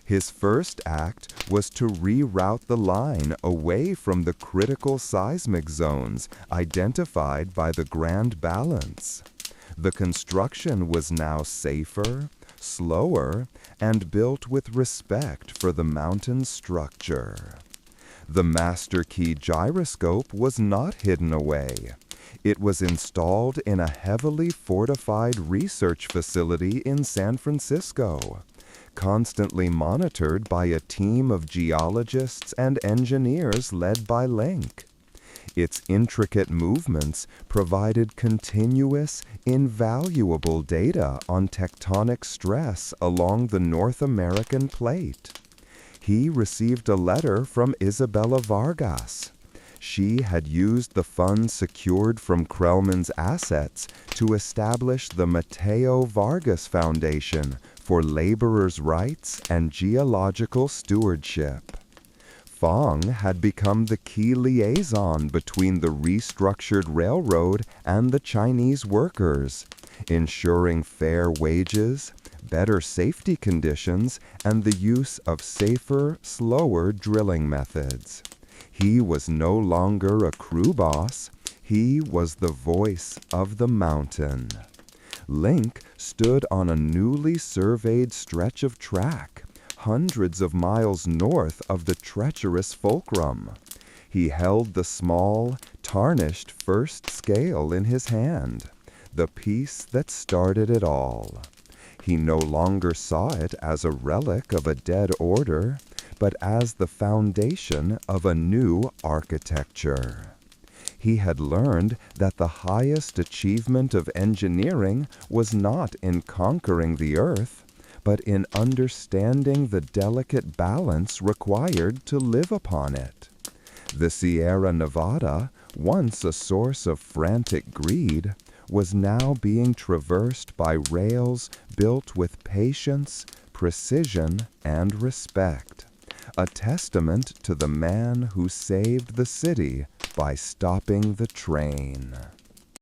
His first act was to reroute the line away from the critical seismic zones identified by the Grand Balance. The construction was now safer, slower, and built with respect for the mountain's structure. The master key gyroscope was not hidden away. It was installed in a heavily fortified research facility in San Francisco, constantly monitored by a team of geologists and engineers led by Link. Its intricate movements provided continuous, invaluable data on tectonic stress along the North American plate. He received a letter from Isabella Vargas. She had used the funds secured from Krellman's assets to establish the Mateo Vargas Foundation for Laborers' Rights and Geological Stewardship. Fong had become the key liaison between the restructured railroad and the Chinese workers, ensuring fair wages, better safety conditions, and the use of safer, slower drilling methods. He was no longer a crew boss. He was the voice of the mountain. Link stood on a newly surveyed stretch of track, hundreds of miles north of the treacherous fulcrum. He held the small, tarnished first scale in his hand, the piece that started it all. He no longer saw it as a relic of a dead order, but as the foundation of a new architecture. He had learned that the highest achievement of engineering was not in conquering the earth, but in understanding the delicate balance required to live upon it. The Sierra Nevada, once a source of frantic greed, was now being traversed by rails built with patience, precision, and respect, a testament to the man who saved the city by stopping the train.